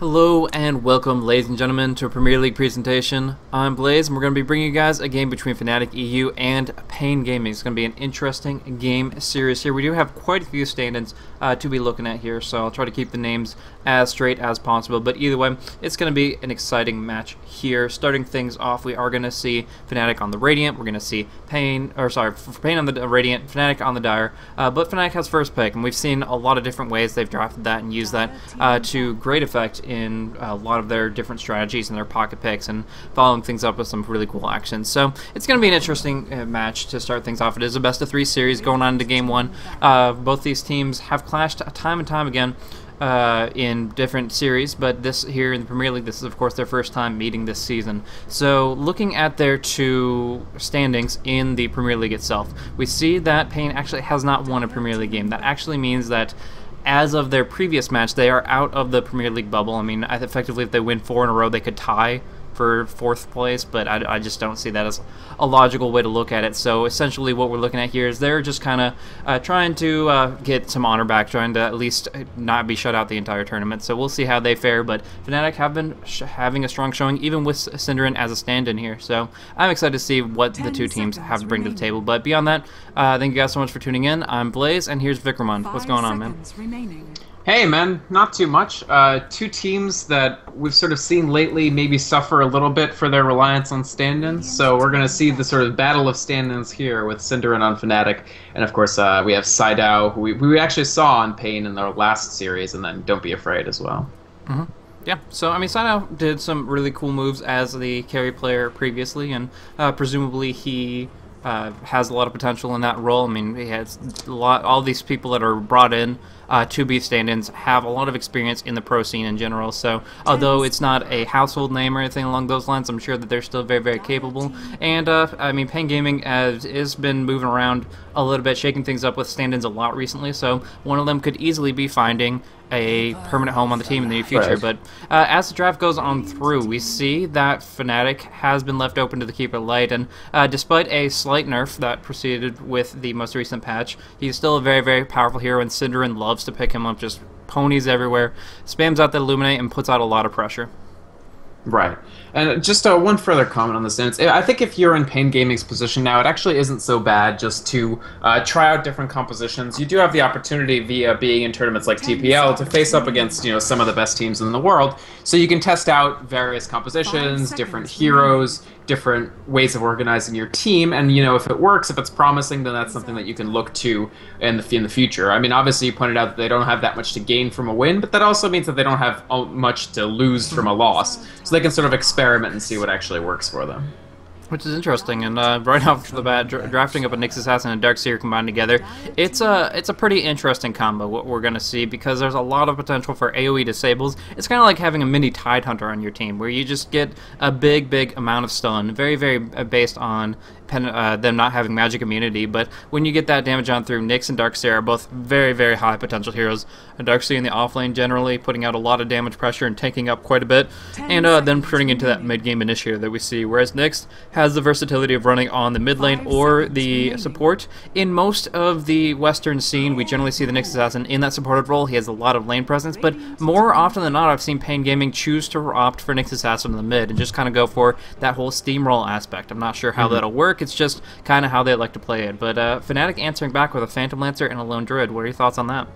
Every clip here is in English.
Hello and welcome, ladies and gentlemen, to a Premier League presentation. I'm Blaze, and we're going to be bringing you guys a game between Fnatic EU and paiN Gaming. It's going to be an interesting game series here. We do have quite a few stand-ins to be looking at here, so I'll try to keep the names as straight as possible. But either way, it's going to be an exciting match here. Starting things off, we are going to see Fnatic on the Radiant. We're going to see paiN on the Radiant, Fnatic on the Dire. But Fnatic has first pick, and we've seen a lot of different ways they've drafted that and used that to great effect in a lot of their different strategies and their pocket picks and following things up with some really cool actions. So it's going to be an interesting match to start things off. It is a best-of-3 series going on into Game 1. Both these teams have clashed time and time again in different series, but this here in the Premier League, this is of course their first time meeting this season. So looking at their two standings in the Premier League itself, we see that paiN actually has not won a Premier League game. That actually means that as of their previous match, they are out of the Premier League bubble. I mean, effectively, if they win 4 in a row, they could tie for 4th place, but I just don't see that as a logical way to look at it. So essentially what we're looking at here is they're just kind of trying to get some honor back, trying to at least not be shut out the entire tournament. So we'll see how they fare, but Fnatic have been having a strong showing, even with Synderen as a stand-in here. So I'm excited to see what the two teams have to bring to the table. But beyond that, thank you guys so much for tuning in. I'm Blaze, and here's Vikramon. What's going on, man? Hey man, not too much. Two teams that we've sort of seen lately maybe suffer a little bit for their reliance on stand-ins, so we're going to see the sort of battle of stand-ins here with Synderen on Fnatic, and of course we have Saidao, who we actually saw on paiN in their last series, and then Don't Be Afraid as well. Yeah, so I mean, Saidao did some really cool moves as the carry player previously, and presumably he has a lot of potential in that role. I mean, he has all these people that are brought in to be stand-ins have a lot of experience in the pro scene in general. So although it's not a household name or anything along those lines, I'm sure that they're still very, very capable. And I mean, paiN Gaming has been moving around a little bit, shaking things up with stand-ins a lot recently. So one of them could easily be finding a permanent home on the team in the near future. Right. But as the draft goes on through, we see that Fnatic has been left open to the Keeper Light, and despite a slight nerf that proceeded with the most recent patch, he's still a very, very powerful hero, and Synderen loves to pick him up, just ponies everywhere, spams out the Illuminate, and puts out a lot of pressure. Right. And just one further comment on this. I think if you're in paiN Gaming's position now, it actually isn't so bad just to try out different compositions. You do have the opportunity via being in tournaments like TPL to face up against, you know, some of the best teams in the world. So you can test out various compositions, different heroes, different ways of organizing your team, and you know, if it works, if it's promising, then that's something that you can look to in the future. I mean, obviously you pointed out that they don't have that much to gain from a win, but that also means that they don't have much to lose from a loss, so they can sort of experiment and see what actually works for them. Which is interesting, and right off the bat, drafting up a Nyx Assassin and Darkseer combined together, it's a pretty interesting combo, what we're going to see, because there's a lot of potential for AoE disables. It's kind of like having a mini Tidehunter on your team, where you just get a big amount of stun, very, very based on them not having magic immunity, but when you get that damage on through, Nyx and Darkseer are both very, very high potential heroes. And Darkseer in the offlane generally putting out a lot of damage pressure and taking up quite a bit, and then turning into that mid-game initiator that we see, whereas Nyx has the versatility of running on the mid lane or the support. In most of the Western scene, we generally see the Nyx Assassin in that supportive role. He has a lot of lane presence, but more often than not, I've seen paiN Gaming choose to opt for Nyx Assassin in the mid and just kind of go for that whole steamroll aspect. I'm not sure how that'll work. It's just kind of how they like to play it. But Fnatic answering back with a Phantom Lancer and a Lone Druid. What are your thoughts on that?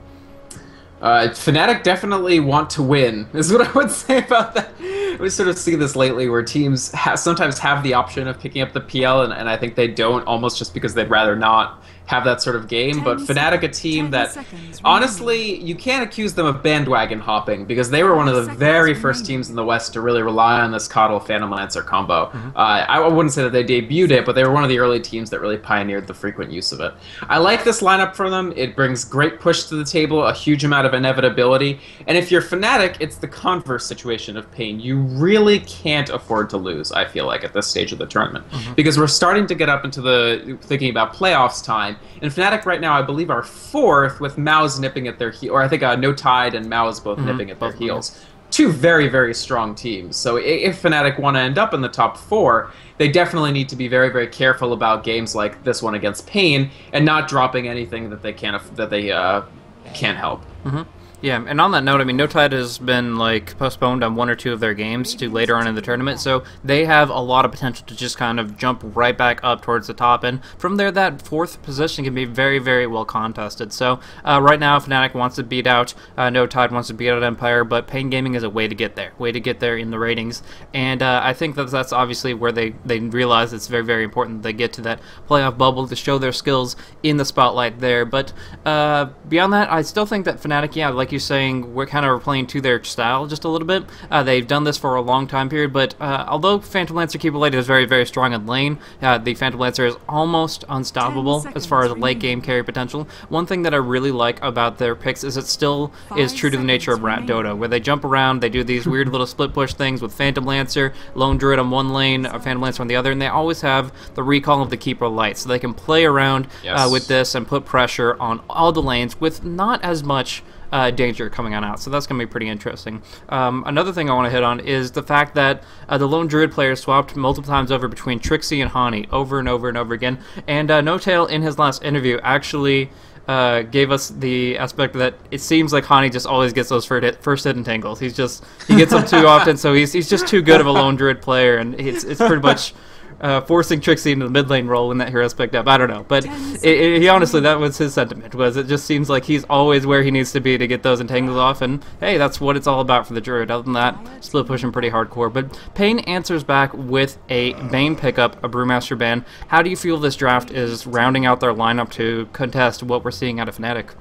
Fnatic definitely want to win, is what I would say about that. We sort of see this lately where teams sometimes have the option of picking up the PL, and I think they don't, almost just because they'd rather not have that sort of game. But Fnatic, a team that, honestly, you can't accuse them of bandwagon hopping, because they were one of the very first teams in the West to really rely on this Coddle Phantom Lancer combo. I wouldn't say that they debuted it, but they were one of the early teams that really pioneered the frequent use of it. I like this lineup for them. It brings great push to the table, a huge amount of inevitability, and if you're Fnatic, it's the converse situation of paiN. You really can't afford to lose, I feel like, at this stage of the tournament, because we're starting to get up into the thinking about playoffs time. And Fnatic right now, I believe, are 4th, with Mao's nipping at their heel, or I think No Tide and Mao's both nipping at their heels. Two very, very strong teams. So if Fnatic want to end up in the top 4, they definitely need to be very, very careful about games like this one against paiN and not dropping anything that they can't help. Yeah, and on that note, I mean, No Tide has been like postponed on 1 or 2 of their games to later on in the tournament, so they have a lot of potential to just kind of jump right back up towards the top, and from there, that 4th position can be very, very well contested. So right now, Fnatic wants to beat out No Tide, wants to beat out Empire, but paiN Gaming is a way to get there in the ratings, and I think that that's obviously where they realize it's very, very important that they get to that playoff bubble to show their skills in the spotlight there. But beyond that, I still think that Fnatic, yeah, like you're saying, we're kind of playing to their style just a little bit. They've done this for a long time period, but although Phantom Lancer Keeper Late is very, very strong in lane, the Phantom Lancer is almost unstoppable as far as late game carry potential. One thing that I really like about their picks is it still is true to the nature of Rat Dota, where they jump around, they do these weird little split push things with Phantom Lancer, Lone Druid on one lane, Phantom Lancer on the other, and they always have the recall of the Keeper Light, so they can play around with this and put pressure on all the lanes with not as much danger coming on out, so that's going to be pretty interesting. Another thing I want to hit on is the fact that the Lone Druid players swapped multiple times over between Trixie and Hani over and over and over again, and No-Tail in his last interview actually gave us the aspect that it seems like Hani just always gets those first hit entangles. He gets them too often, so he's just too good of a Lone Druid player, and it's pretty much forcing Trixie into the mid lane role when that hero's picked up. I don't know, but he honestly, that was his sentiment, was it just seems like he's always where he needs to be to get those entangles off, and hey, that's what it's all about for the Druid. Other than that, still pushing pretty hardcore. But paiN answers back with a Bane pickup, a Brewmaster ban. How do you feel this draft is rounding out their lineup to contest what we're seeing out of Fnatic?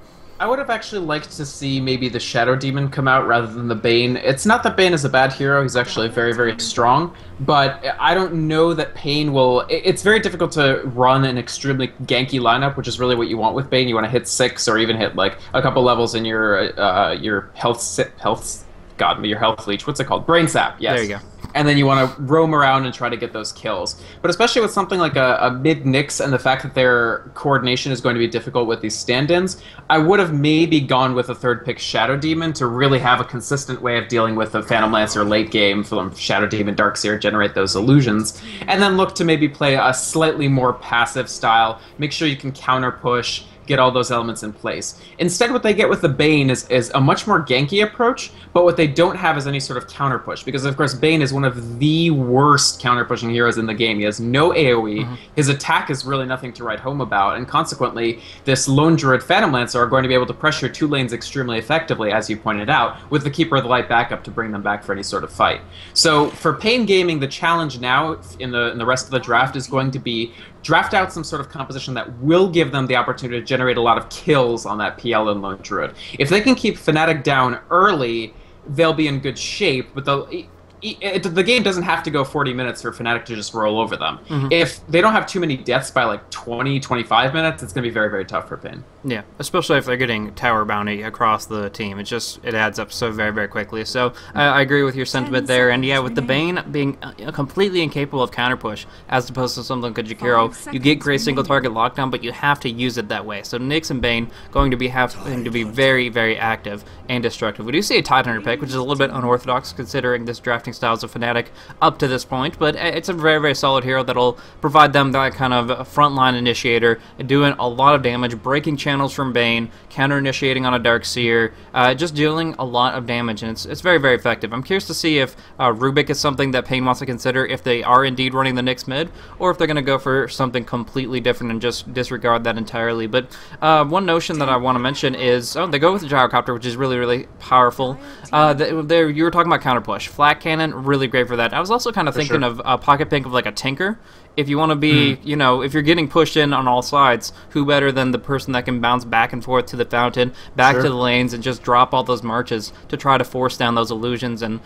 I would have actually liked to see maybe the Shadow Demon come out rather than the Bane. It's not that Bane is a bad hero, he's actually very, very strong, but I don't know that paiN will... It's very difficult to run an extremely ganky lineup, which is really what you want with Bane. You want to hit 6 or even hit like a couple levels in your your health leech. What's it called? Brain sap. Yes. There you go. And then you want to roam around and try to get those kills. But especially with something like a mid Nyx and the fact that their coordination is going to be difficult with these stand-ins, I would have maybe gone with a 3rd pick Shadow Demon to really have a consistent way of dealing with the Phantom Lancer late game from Shadow Demon, Darkseer, generate those illusions, and then look to maybe play a slightly more passive style, make sure you can counter push, get all those elements in place. Instead, what they get with the Bane is a much more ganky approach, but what they don't have is any sort of counter push, because of course Bane is one of the worst counter pushing heroes in the game. He has no AoE, his attack is really nothing to write home about, and consequently this Lone Druid Phantom Lancer are going to be able to pressure 2 lanes extremely effectively, as you pointed out, with the Keeper of the Light backup to bring them back for any sort of fight. So for paiN Gaming, the challenge now in the rest of the draft is going to be draft out some sort of composition that will give them the opportunity to generate a lot of kills on that PL and Lone Druid. If they can keep Fnatic down early, they'll be in good shape, but the game doesn't have to go 40 minutes for Fnatic to just roll over them. If they don't have too many deaths by like 20, 25 minutes, it's going to be very, very tough for paiN. Yeah, especially if they're getting tower bounty across the team. It adds up so very, very quickly. So I agree with your sentiment there. And yeah, with the Bane being completely incapable of counter push, as opposed to something like Jakiro, you get great single target lockdown, but you have to use it that way. So Nyx and Bane going to be having to be very, very active and destructive. We do see a Tidehunter pick, which is a little bit unorthodox considering this drafting styles of Fnatic up to this point, but it's a very, very solid hero that'll provide them that kind of frontline initiator, doing a lot of damage, breaking channels from Bane, counter-initiating on a Darkseer, just dealing a lot of damage, and it's very, very effective. I'm curious to see if Rubik is something that paiN wants to consider, if they are indeed running the Nyx mid, or if they're going to go for something completely different and just disregard that entirely. But one notion that I want to mention is, they go with the Gyrocopter, which is really, really powerful. You were talking about counter push. Flat Cannon, really great for that. I was also kind of thinking of a pocket pink of like a Tinker. If you want to be, you know, if you're getting pushed in on all sides, who better than the person that can bounce back and forth to the fountain, back to the lanes, and just drop all those marches to try to force down those illusions and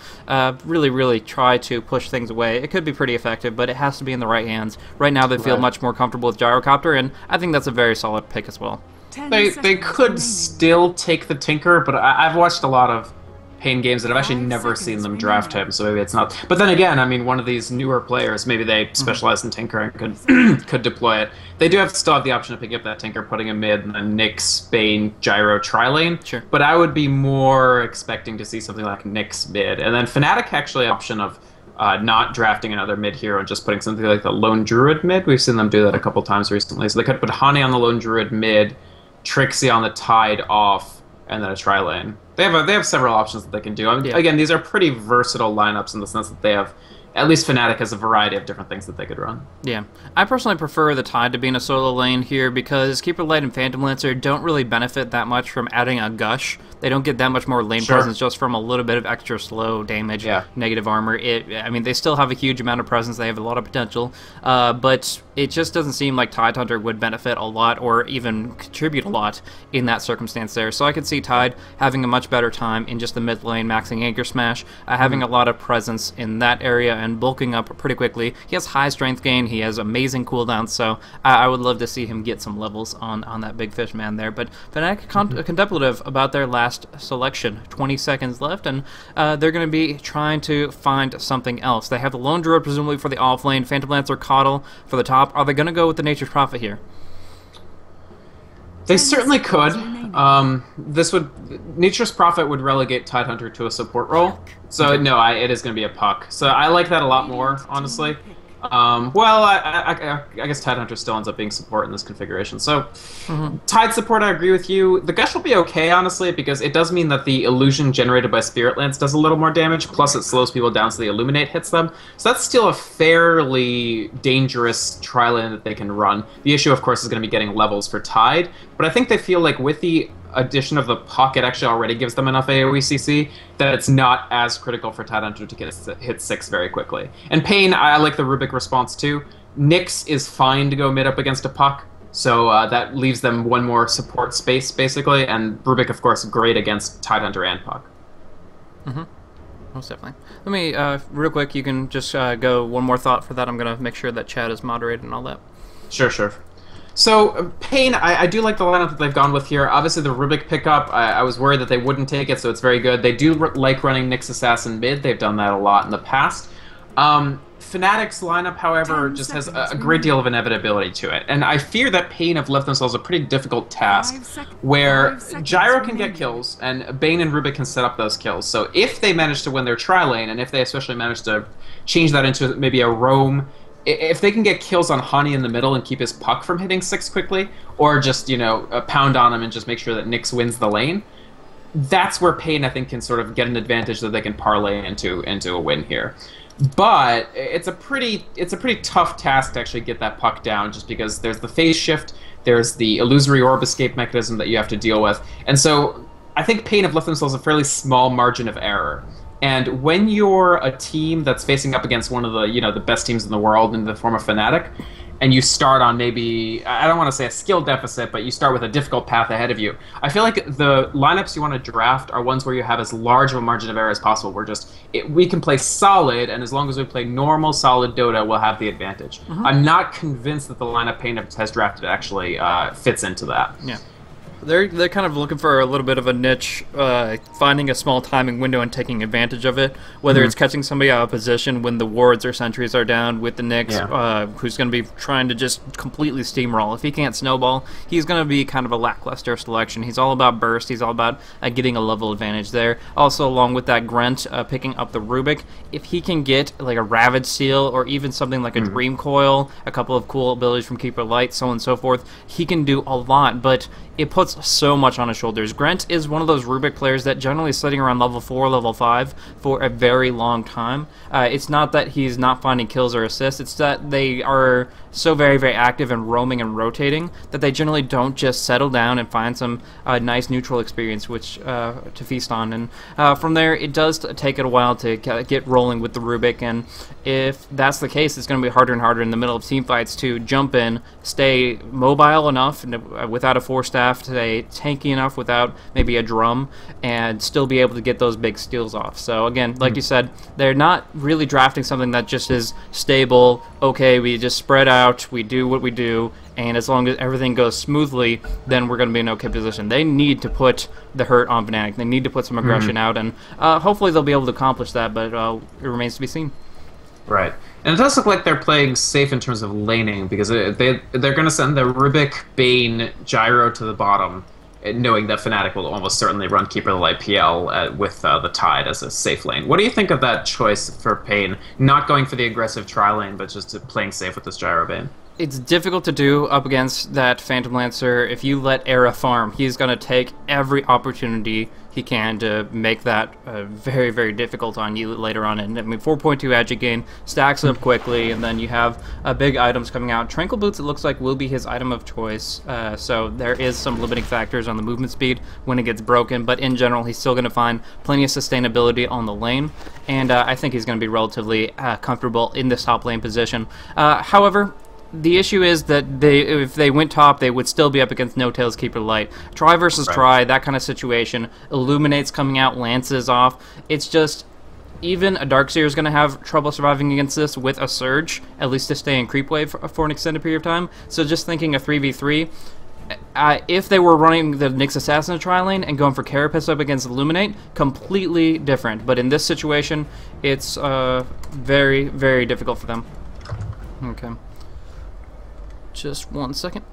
really, really try to push things away. It could be pretty effective, but it has to be in the right hands. Right now, they feel much more comfortable with Gyrocopter, and I think that's a very solid pick as well. They could still take the Tinker, but I've watched a lot of paiN games that I've actually never seen them draft him, so maybe it's not. But then again, I mean, one of these newer players, maybe they specialize in Tinker and could deploy it. They do still have the option of picking up that Tinker, putting him mid, and then Nyx, Bane, Gyro, Tri-Lane. Sure. But I would be more expecting to see something like Nyx mid. And then Fnatic actually have the option of not drafting another mid hero and just putting something like the Lone Druid mid. We've seen them do that a couple times recently. So they could put Hani on the Lone Druid mid, Trixie on the Tide off, and then a Tri-Lane. They have several options that they can do. I mean, Yeah. again, these are pretty versatile lineups in the sense that they have, at least Fnatic has a variety of different things that they could run. Yeah, I personally prefer the Tide to be in a solo lane here because Keeper Light and Phantom Lancer don't really benefit that much from adding a Gush. They don't get that much more lane presence just from a little bit of extra slow damage, negative armor. I mean, they still have a huge amount of presence. They have a lot of potential, but it just doesn't seem like Tide Hunter would benefit a lot or even contribute a lot in that circumstance there. So I could see Tide having a much better time in just the mid lane, maxing Anchor Smash, having a lot of presence in that area and bulking up pretty quickly. He has high strength gain. He has amazing cooldowns, so I would love to see him get some levels on that big fish man there. But Fnatic contemplative about their last selection. 20 seconds left, and they're going to be trying to find something else. They have the Lone Druid presumably for the off lane, Phantom Lancer, Coddle for the top. Are they going to go with the Nature's Prophet here? They certainly could. Nature's Prophet would relegate Tidehunter to a support role. So no, it is going to be a puck. So I like that a lot more, honestly. Well, I guess Tidehunter still ends up being support in this configuration. So Tide support, I agree with you. The Gush will be okay, honestly, because it does mean that the illusion generated by Spirit Lance does a little more damage, plus it slows people down so the Illuminate hits them. So that's still a fairly dangerous tri-lane that they can run. The issue, of course, is going to be getting levels for Tide, but I think they feel like with the addition of the puck, it actually already gives them enough AoE CC that it's not as critical for Tidehunter to get hit 6 very quickly. And paiN, I like the Rubik response too. Nyx is fine to go mid up against a puck, so that leaves them one more support space basically, and Rubik, of course, great against Tidehunter and puck. Most definitely. Let me, real quick, you can just go one more thought for that. I'm going to make sure that chat is moderated and all that. Sure. So, paiN, I do like the lineup that they've gone with here. Obviously, the Rubik pickup, I was worried that they wouldn't take it, so it's very good. They do like running Nyx Assassin mid. They've done that a lot in the past. Fnatic's lineup, however, just has a great deal of inevitability to it. And I fear that paiN have left themselves a pretty difficult task where Gyro can get kills, and Bane and Rubik can set up those kills. So if they manage to win their tri-lane, and if they especially manage to change that into maybe a roam, if they can get kills on Hani in the middle and keep his puck from hitting 6 quickly, or just, pound on him and just make sure that Nyx wins the lane, that's where paiN, I think, can sort of get an advantage that they can parlay into a win here. But it's a pretty tough task to actually get that puck down, just because there's the phase shift, there's the illusory orb escape mechanism that you have to deal with, and so I think paiN have left themselves a fairly small margin of error. And when you're a team that's facing up against one of the the best teams in the world in the form of Fnatic, and you start on maybe, I don't want to say a skill deficit, but you start with a difficult path ahead of you, I feel like the lineups you want to draft are ones where you have as large of a margin of error as possible, where we can play solid, and as long as we play normal, solid Dota, we'll have the advantage. I'm not convinced that the lineup paiN has drafted actually fits into that. Yeah. They're kind of looking for a little bit of a niche, finding a small timing window and taking advantage of it, whether it's catching somebody out of position when the wards or sentries are down with the Nyx, who's going to be trying to just completely steamroll. If he can't snowball, he's going to be kind of a lackluster selection. He's all about burst. He's all about getting a level advantage there. Also, along with that, Grent picking up the Rubik. If he can get like a Ravage Seal or even something like a Dream Coil, a couple of cool abilities from Keeper Light, so on and so forth, he can do a lot, but it puts so much on his shoulders. Grent is one of those Rubik players that generally is sitting around level 4, level 5 for a very long time. It's not that he's not finding kills or assists, it's that they are so very, very active and roaming and rotating that they generally don't just settle down and find some nice neutral experience which to feast on. And from there, it does take it a while to get rolling with the Rubik, and if that's the case, it's going to be harder and harder in the middle of team fights to jump in, stay mobile enough without a 4-staff, stay tanky enough without maybe a drum, and still be able to get those big steals off. So again, like you said, they're not really drafting something that just is stable. Okay, we just spread out, we do what we do, and as long as everything goes smoothly, then we're going to be in an okay position. They need to put the hurt on Fnatic. They need to put some aggression out, and hopefully they'll be able to accomplish that, but it remains to be seen. Right. And it does look like they're playing safe in terms of laning, because they're going to send the Rubik, Bane, Gyro to the bottom, knowing that Fnatic will almost certainly run Keeper the Light PL with the Tide as a safe lane. What do you think of that choice for paiN? Not going for the aggressive tri-lane, but just playing safe with this Gyro Bane? it's difficult to do up against that Phantom Lancer. If you let Era farm, he's going to take every opportunity he can to make that very, very difficult on you later on. And I mean, 4.2 agi gain stacks up quickly, and then you have big items coming out. Tranquil Boots, it looks like, will be his item of choice. So there is some limiting factors on the movement speed when it gets broken, but in general, he's still going to find plenty of sustainability on the lane, and I think he's going to be relatively comfortable in this top lane position. However, the issue is that if they went top, they would still be up against No Tails Keeper Light. Try versus try, that kind of situation. Illuminates coming out, lances off. It's just, even a Darkseer is going to have trouble surviving against this with a Surge, at least to stay in creep wave for an extended period of time. So just thinking a 3v3, if they were running the Nyx Assassin tri lane and going for Carapace up against Illuminate, completely different. But in this situation, it's very, very difficult for them. Okay. Just 1 second.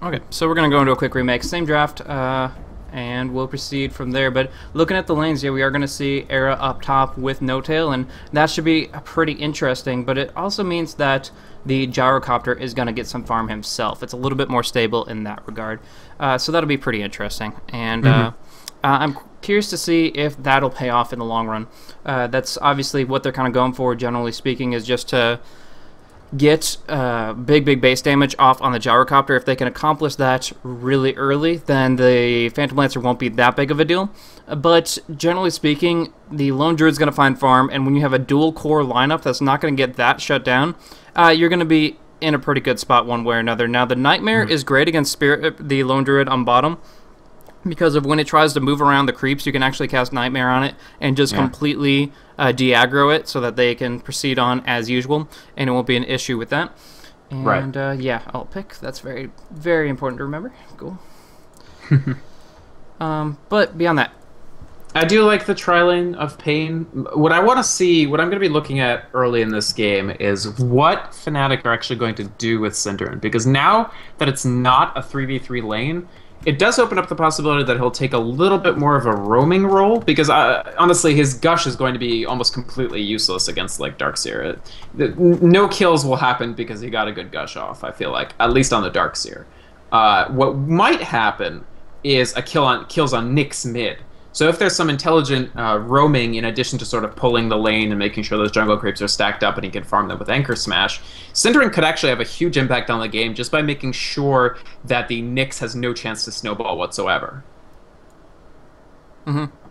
Okay, so we're going to go into a quick remake. Same draft. And we'll proceed from there. But looking at the lanes, yeah, we are going to see Era up top with No Tail, and that should be pretty interesting. But it also means that the Gyrocopter is going to get some farm himself. It's a little bit more stable in that regard. So that'll be pretty interesting. And I'm curious to see if that'll pay off in the long run. That's obviously what they're kind of going for, generally speaking, is just to get big base damage off on the Gyrocopter. If they can accomplish that really early, then the Phantom Lancer won't be that big of a deal. But generally speaking, the Lone Druid's going to find farm, and when you have a dual core lineup that's not going to get that shut down, you're going to be in a pretty good spot one way or another. Now, the Nightmare is great against the Lone Druid on bottom, because of when it tries to move around the creeps, you can actually cast Nightmare on it and just completely de-aggro it so that they can proceed on as usual, and it won't be an issue with that. And yeah, I'll pick. That's very, very important to remember. Cool. But beyond that, I do like the tri-lane of paiN. What I want to see, what I'm going to be looking at early in this game is what Fnatic are actually going to do with Synderen, because now that it's not a 3v3 lane, it does open up the possibility that he'll take a little bit more of a roaming role, because honestly, his Gush is going to be almost completely useless against like Darkseer. No kills will happen because he got a good Gush off, I feel like, at least on the Darkseer. What might happen is kills on Nyx mid. So if there's some intelligent roaming in addition to sort of pulling the lane and making sure those jungle creeps are stacked up and he can farm them with Anchor Smash, Synderen could actually have a huge impact on the game just by making sure that the Nyx has no chance to snowball whatsoever.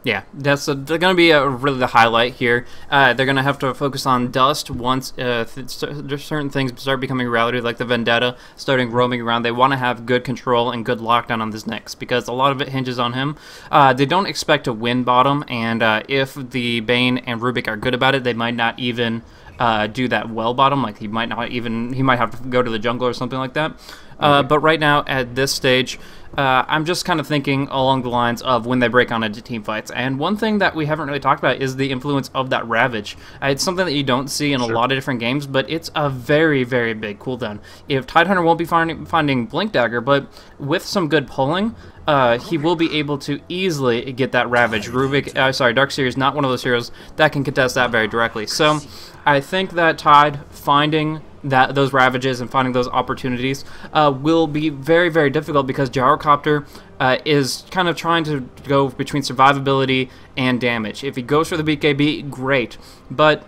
Yeah, that's going to be really the highlight here. They're going to have to focus on Dust once certain things start becoming reality, like the Vendetta starting roaming around. They want to have good control and good lockdown on this Nyx, because a lot of it hinges on him. They don't expect to win bottom, and if the baiN and Rubik are good about it, they might not even do that well bottom. Like he might have to go to the jungle or something like that. But right now at this stage, I'm just kind of thinking along the lines of when they break on into team fights. And one thing that we haven't really talked about is the influence of that Ravage. It's something that you don't see in a lot of different games, but it's a very, very big cooldown. If Tidehunter won't be finding Blink Dagger, but with some good pulling, he will be able to easily get that Ravage. Darkseer is not one of those heroes that can contest that very directly. So I think that Tide finding those Ravages and finding those opportunities will be very, very difficult, because Gyrocopter is kind of trying to go between survivability and damage. If he goes for the BKB, great, but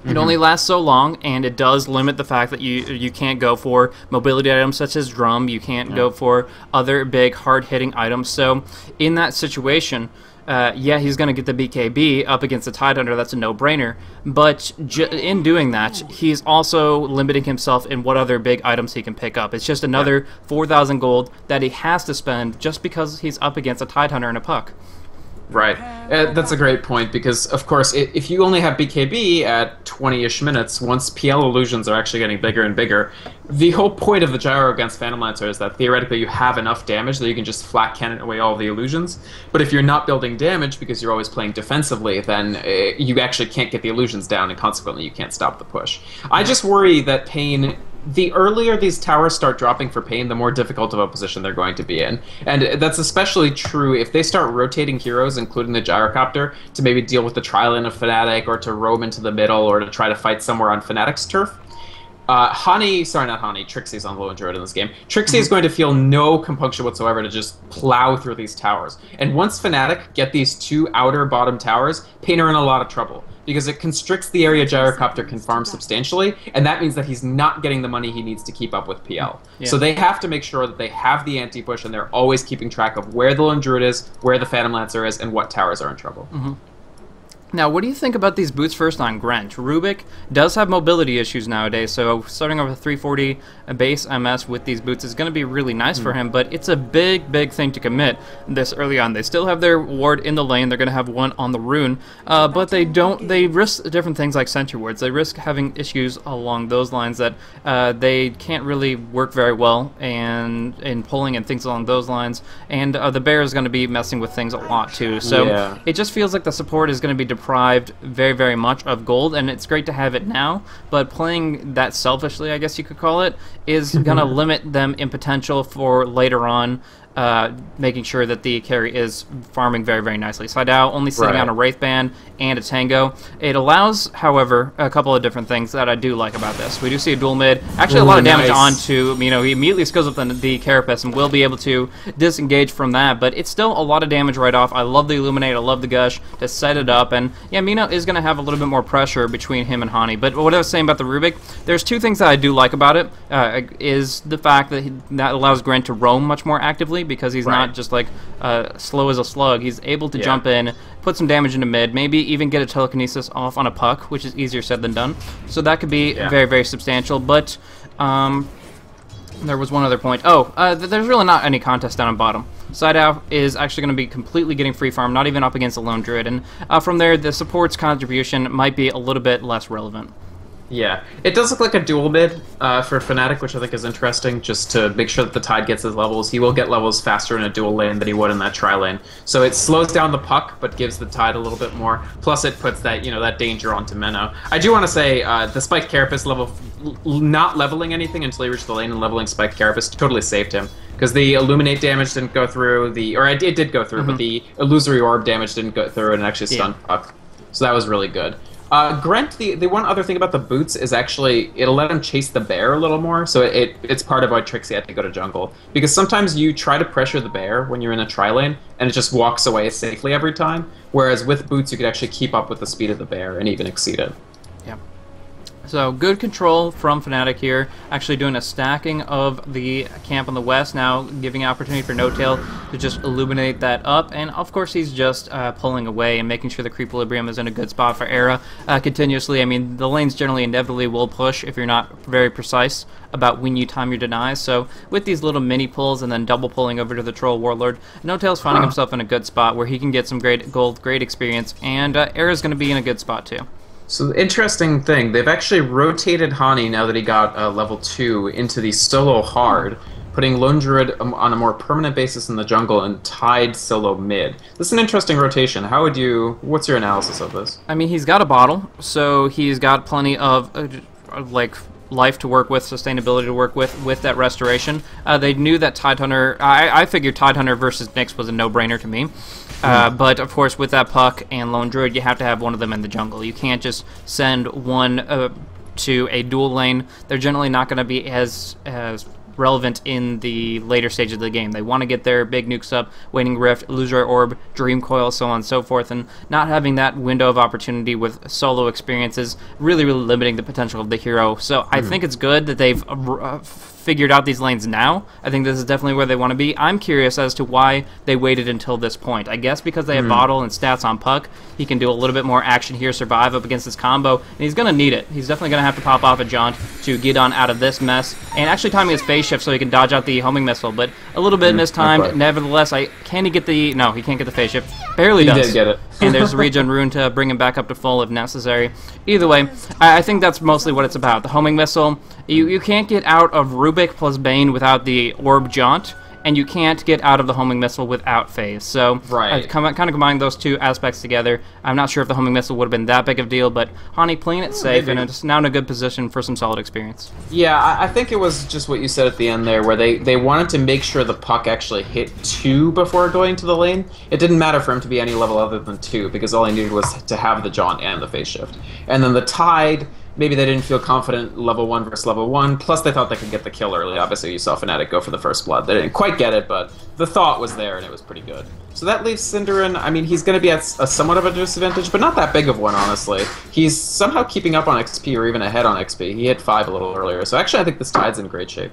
it only lasts so long, and it does limit the fact that you can't go for mobility items such as Drum. You can't go for other big, hard-hitting items. So in that situation, yeah, he's going to get the BKB up against the Tidehunter. That's a no-brainer. But in doing that, he's also limiting himself in what other big items he can pick up. It's just another 4,000 gold that he has to spend just because he's up against a Tidehunter and a Puck. Right. That's a great point because, of course, if you only have BKB at 20-ish minutes, once PL illusions are actually getting bigger and bigger, the whole point of the gyro against Phantom Lancer is that theoretically you have enough damage that you can just flat cannon away all the illusions. But if you're not building damage because you're always playing defensively, then you actually can't get the illusions down, and consequently you can't stop the push. I just worry that paiN... The earlier these towers start dropping for paiN, the more difficult of a position they're going to be in. And that's especially true if they start rotating heroes, including the Gyrocopter, to maybe deal with the tri-lane of Fnatic, or to roam into the middle, or to try to fight somewhere on Fnatic's turf. Trixie's on Lone Druid in this game. Trixie is going to feel no compunction whatsoever to just plow through these towers. And once Fnatic get these two outer bottom towers, paiN are in a lot of trouble, because it constricts the area Gyrocopter can farm substantially, and that means that he's not getting the money he needs to keep up with PL. Yeah. So they have to make sure that they have the anti-push, and they're always keeping track of where the Lone Druid is, where the Phantom Lancer is, and what towers are in trouble. Now, what do you think about these boots first on Grent? Rubik does have mobility issues nowadays, so starting off with 340 base MS with these boots is going to be really nice for him, but it's a big, big thing to commit this early on. They still have their ward in the lane, they're going to have one on the rune, but they risk different things like sentry wards. They risk having issues along those lines that they can't really work very well, and in pulling and things along those lines, and the bear is going to be messing with things a lot too, so it just feels like the support is going to be deprived very, very much of gold, and it's great to have it now, but playing that selfishly, I guess you could call it, is going to limit them in potential for later on, making sure that the carry is farming very, very nicely. Saidao only sitting on a Wraith Band and a Tango. It allows, however, a couple of different things that I do like about this. We do see a dual mid, actually a lot of damage onto, he immediately skills up the Carapace and will be able to disengage from that, but it's still a lot of damage right off. I love the Illuminate, I love the Gush to set it up, and yeah, Mino is going to have a little bit more pressure between him and Hani. But what I was saying about the Rubik, there's two things that I do like about it, is the fact that that allows Grant to roam much more actively, because he's not just like slow as a slug. He's able to jump in, put some damage into mid, maybe even get a telekinesis off on a puck, which is easier said than done. So that could be very, very substantial. But there was one other point. There's really not any contest down on bottom. Saidao is actually going to be completely getting free farm, not even up against a Lone Druid, and from there the support's contribution might be a little bit less relevant. Yeah, it does look like a dual mid for Fnatic, which I think is interesting, just to make sure that the Tide gets his levels. He will get levels faster in a dual lane than he would in that tri-lane. So it slows down the puck, but gives the Tide a little bit more. Plus it puts that, that danger onto Menno. I do want to say, the Spiked Carapace not leveling anything until he reached the lane and leveling Spiked Carapace totally saved him. Because the Illuminate damage didn't go through, it did go through, but the Illusory Orb damage didn't go through and actually stunned puck. So that was really good. Grent, the one other thing about the boots is actually it'll let him chase the bear a little more, so it's part of why Trixie had to go to jungle. Because sometimes you try to pressure the bear when you're in a tri-lane, and it just walks away safely every time, whereas with boots you could actually keep up with the speed of the bear and even exceed it. Yeah. So good control from Fnatic here, actually doing a stacking of the camp on the west, now giving opportunity for No-Tail to just illuminate that up, and of course he's just pulling away and making sure the Creequilibrium is in a good spot for Era continuously. I mean, the lanes generally inevitably will push if you're not very precise about when you time your denies, so with these little mini pulls and then double pulling over to the Troll Warlord, No-Tail's finding himself in a good spot where he can get some great gold, great experience, and Era's going to be in a good spot too. So the interesting thing, they've actually rotated Hani, now that he got level 2, into the solo hard, putting Lone Druid on a more permanent basis in the jungle and Tide solo mid. This is an interesting rotation. What's your analysis of this? I mean, he's got a bottle, so he's got plenty of life to work with, sustainability to work with that restoration. They knew that Tidehunter, I figured Tidehunter versus Nyx was a no-brainer to me. But of course, with that puck and Lone Druid, you have to have one of them in the jungle. You can't just send one to a dual lane. They're generally not going to be as relevant in the later stages of the game. They want to get their big nukes up, Waning Rift, Illusory Orb, Dream Coil, so on and so forth, and not having that window of opportunity with solo experiences really, really limiting the potential of the hero. So I think it's good that they've figured out these lanes now. I think this is definitely where they want to be. I'm curious as to why they waited until this point. I guess because they have Bottle and stats on Puck, he can do a little bit more action here, survive up against this combo, and he's going to need it. He's definitely going to have to pop off a jaunt to get on out of this mess, and actually timing his phase shift so he can dodge out the homing missile, but a little bit mistimed. Nevertheless, can he get the... No, he can't get the phase shift. Barely does. He did get it. And there's a regen rune to bring him back up to full if necessary. Either way, I think that's mostly what it's about. The homing missile, you can't get out of Rubik plus paiN without the orb jaunt, and you can't get out of the homing missile without phase. So kind of combining those two aspects together, I'm not sure if the homing missile would have been that big of a deal, but Hani playing it safe, and it's now in a good position for some solid experience. Yeah, I think it was just what you said at the end there, where they wanted to make sure the puck actually hit 2 before going to the lane. It didn't matter for him to be any level other than 2, because all he needed was to have the jaunt and the phase shift. And then the Tide... Maybe they didn't feel confident level 1 versus level 1, plus they thought they could get the kill early. Obviously, you saw Fnatic go for the first blood. They didn't quite get it, but the thought was there, and it was pretty good. So that leaves Cinderin. I mean, he's going to be at a somewhat of a disadvantage, but not that big of one, honestly. He's somehow keeping up on XP, or even ahead on XP. He hit 5 a little earlier, so actually I think this Tide's in great shape.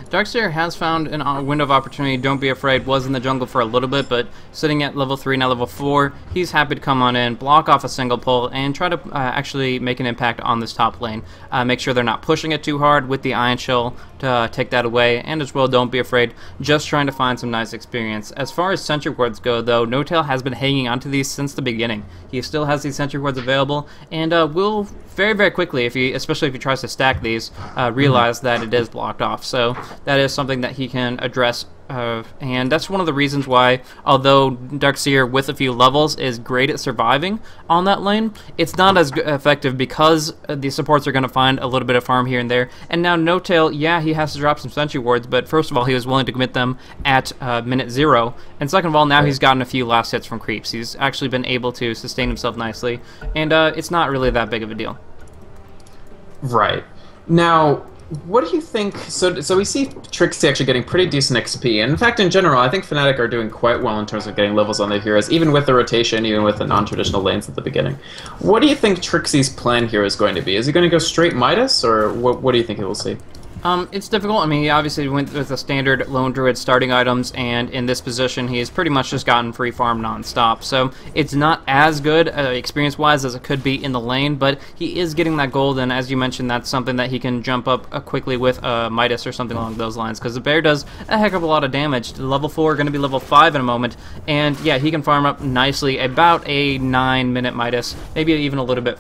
Darkseer has found a window of opportunity. Don't be afraid. Was in the jungle for a little bit, but sitting at level 3, now level 4, he's happy to come on in, block off a single pull, and try to actually make an impact on this top lane. Make sure they're not pushing it too hard with the Iron Chill to take that away, and as well, don't be afraid. Just trying to find some nice experience. As far as Sentry Wards go, though, No-Tail has been hanging onto these since the beginning. He still has these Sentry Wards available, and will very, very quickly, especially if he tries to stack these, realize that it is blocked off. So that is something that he can address, and that's one of the reasons why, although Darkseer with a few levels is great at surviving on that lane, it's not as effective because the supports are going to find a little bit of farm here and there. And now No-Tail, yeah, he has to drop some Sentry Wards, but first of all, he was willing to commit them at minute 0, and second of all, now he's gotten a few last hits from creeps. He's actually been able to sustain himself nicely, and it's not really that big of a deal. Right. Now, what do you think? So we see Trixie actually getting pretty decent XP, and in fact, in general, I think Fnatic are doing quite well in terms of getting levels on their heroes, even with the rotation, even with the non-traditional lanes at the beginning. What do you think Trixie's plan here is going to be? Is he going to go straight Midas, or what do you think he will see? It's difficult. I mean, he obviously went with the standard Lone Druid starting items, and in this position, he's pretty much just gotten free farm non-stop. So it's not as good experience-wise as it could be in the lane, but he is getting that gold, and as you mentioned, that's something that he can jump up quickly with Midas or something along those lines, because the bear does a heck of a lot of damage. Level 4, going to be level 5 in a moment, and yeah, he can farm up nicely about a 9-minute Midas, maybe even a little bit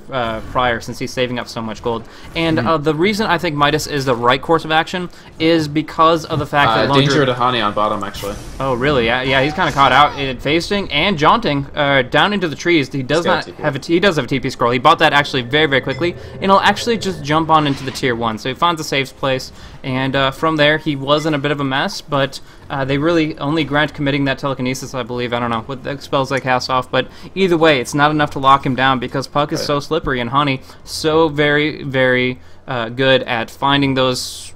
prior, since he's saving up so much gold. And the reason I think Midas is the right course of action is because of the fact that danger to Hani on bottom, actually. Oh, really? Yeah, he's kind of caught out in facing and jaunting down into the trees. He does not have he does have a TP scroll. He bought that actually very, very quickly, and he'll actually just jump on into the tier 1. So he finds a safe place, and from there he was in a bit of a mess, but they really only grant committing that telekinesis, I believe. I don't know what the spells they cast off, but either way, it's not enough to lock him down because Puck is so slippery, and Hani so very, very good at finding those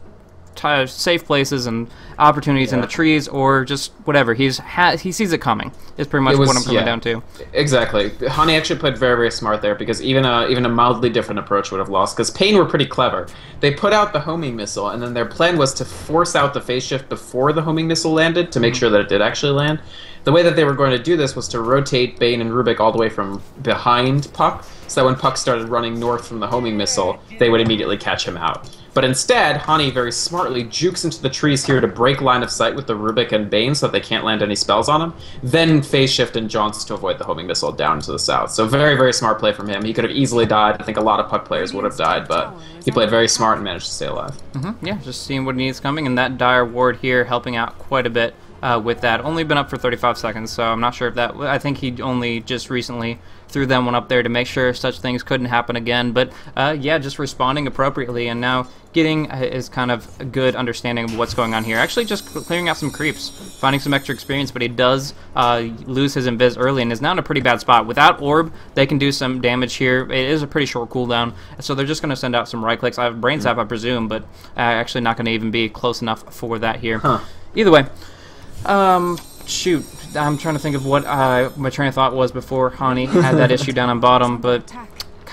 safe places and opportunities in the trees, or just whatever. He sees it coming is pretty much what I'm coming down to. Exactly. Hani actually played very, very smart there, because even a mildly different approach would have lost, because paiN were pretty clever. They put out the homing missile, and then their plan was to force out the phase shift before the homing missile landed to make sure that it did actually land. The way that they were going to do this was to rotate paiN and Rubik all the way from behind Puck, so that when Puck started running north from the homing missile, they would immediately catch him out. But instead, Hani very smartly jukes into the trees here to break line of sight with the Rubik and paiN so that they can't land any spells on him, then phase shift and jaunts to avoid the homing missile down to the south. So very, very smart play from him. He could have easily died. I think a lot of Puck players would have died, but he played very smart and managed to stay alive. Yeah, just seeing what he needs coming, and that dire ward here helping out quite a bit. With that. Only been up for 35 seconds, so I'm not sure if that... I think he only just recently threw them one up there to make sure such things couldn't happen again, but yeah, just responding appropriately, and now getting is kind of a good understanding of what's going on here. Actually just clearing out some creeps, finding some extra experience, but he does lose his invis early and is now in a pretty bad spot. Without orb, they can do some damage here. It is a pretty short cooldown, so they're just going to send out some right clicks. I have brain zap, I presume, but actually not going to even be close enough for that here. Either way, shoot, I'm trying to think of what my train of thought was before Hani had that issue down on bottom, but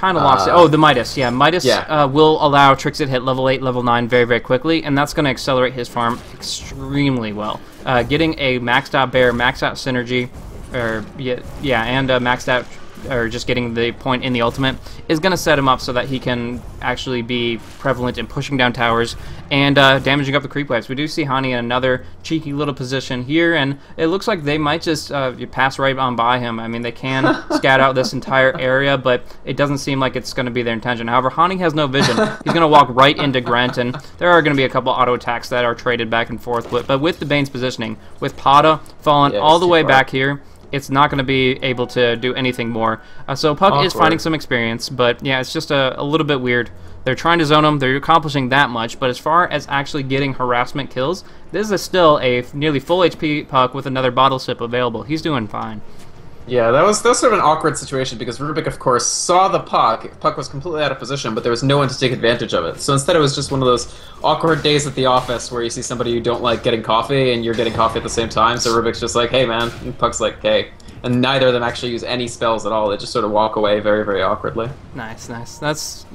kind of lost it. Oh, the Midas. Yeah, Midas Yeah. will allow Trixie to hit level 8, level 9 very, very quickly, and that's going to accelerate his farm extremely well. Getting a maxed out bear, maxed out synergy, or and maxed out, or just getting the point in the ultimate is going to set him up so that he can actually be prevalent in pushing down towers and damaging up the creep waves. We do see Hani in another cheeky little position here, and it looks like they might just pass right on by him. I mean, they can scout out this entire area, but it doesn't seem like it's going to be their intention. However, Hani has no vision. He's going to walk right into Grant, and there are going to be a couple auto attacks that are traded back and forth. But with the Bane's positioning, with Pada falling all the way back here, it's not going to be able to do anything more. So Puck is finding some experience, but yeah, it's just a little bit weird. They're trying to zone him, they're accomplishing that much, but as far as actually getting harassment kills, this is still a nearly full HP Puck with another bottle sip available. He's doing fine. Yeah, that was sort of an awkward situation because Rubik, of course, saw the puck. Puck was completely out of position, but there was no one to take advantage of it. So instead, it was just one of those awkward days at the office where you see somebody you don't like getting coffee, and you're getting coffee at the same time. So Rubik's just like, "Hey, man," and Puck's like, "Hey," and neither of them actually use any spells at all. They just sort of walk away very, very awkwardly. Nice, nice. That's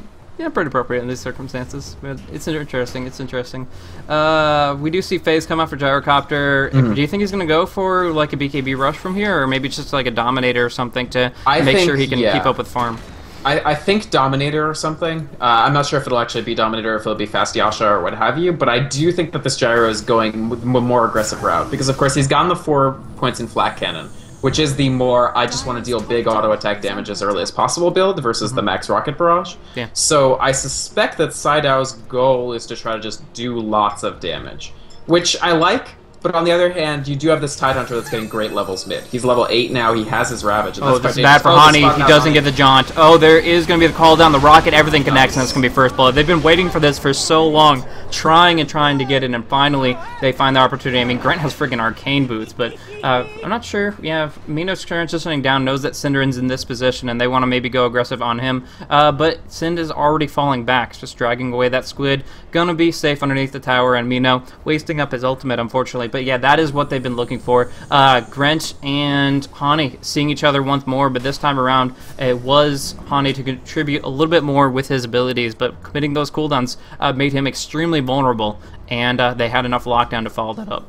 pretty appropriate in these circumstances. But it's interesting. It's interesting. We do see FaZe come out for Gyrocopter. Do you think he's going to go for like a BKB rush from here, or maybe just like a Dominator or something to make sure he can keep up with farm? I think Dominator or something. I'm not sure if it'll actually be Dominator, if it'll be Fast Yasha or what have you, but I do think that this Gyro is going with a more aggressive route, because of course he's gotten the 4 points in Flak Cannon, which is the more I just want to deal big auto attack damage as early as possible build versus the max rocket barrage. Yeah. So I suspect that Psydow's goal is to try to just do lots of damage, which I like. But on the other hand, you do have this Tidehunter that's getting great levels mid. He's level 8 now, he has his Ravage. And this is bad for Hani, he doesn't get the jaunt. Oh, there is going to be the call down, the rocket, everything connects, and it's going to be first blood. They've been waiting for this for so long, trying and trying to get it, and finally they find the opportunity. I mean, Grant has freaking arcane boots, but I'm not sure. Yeah, Mino's transitioning down, knows that Synderen's in this position, and they want to maybe go aggressive on him. But Synd is already falling back, just dragging away that squid. Gonna be safe underneath the tower, and Mino wasting up his ultimate, unfortunately. But yeah, that is what they've been looking for. Grant and Hani seeing each other once more, but this time around it was Hani to contribute a little bit more with his abilities, but committing those cooldowns made him extremely vulnerable, and they had enough lockdown to follow that up.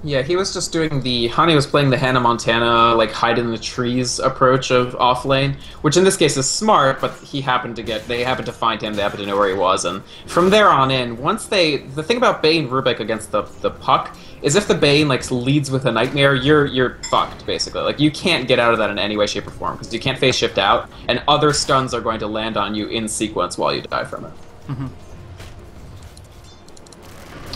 Yeah, he was just doing the... Hani was playing the Hannah Montana, like, hide-in-the-trees approach of off-lane, which in this case is smart, but he happened to get... They happened to find him, they happened to know where he was, and from there on in, once they... The thing about Bane Rubik against the Puck is if the Bane, like, leads with a Nightmare, you're fucked, basically. Like, you can't get out of that in any way, shape, or form, because you can't phase shift out, and other stuns are going to land on you in sequence while you die from it.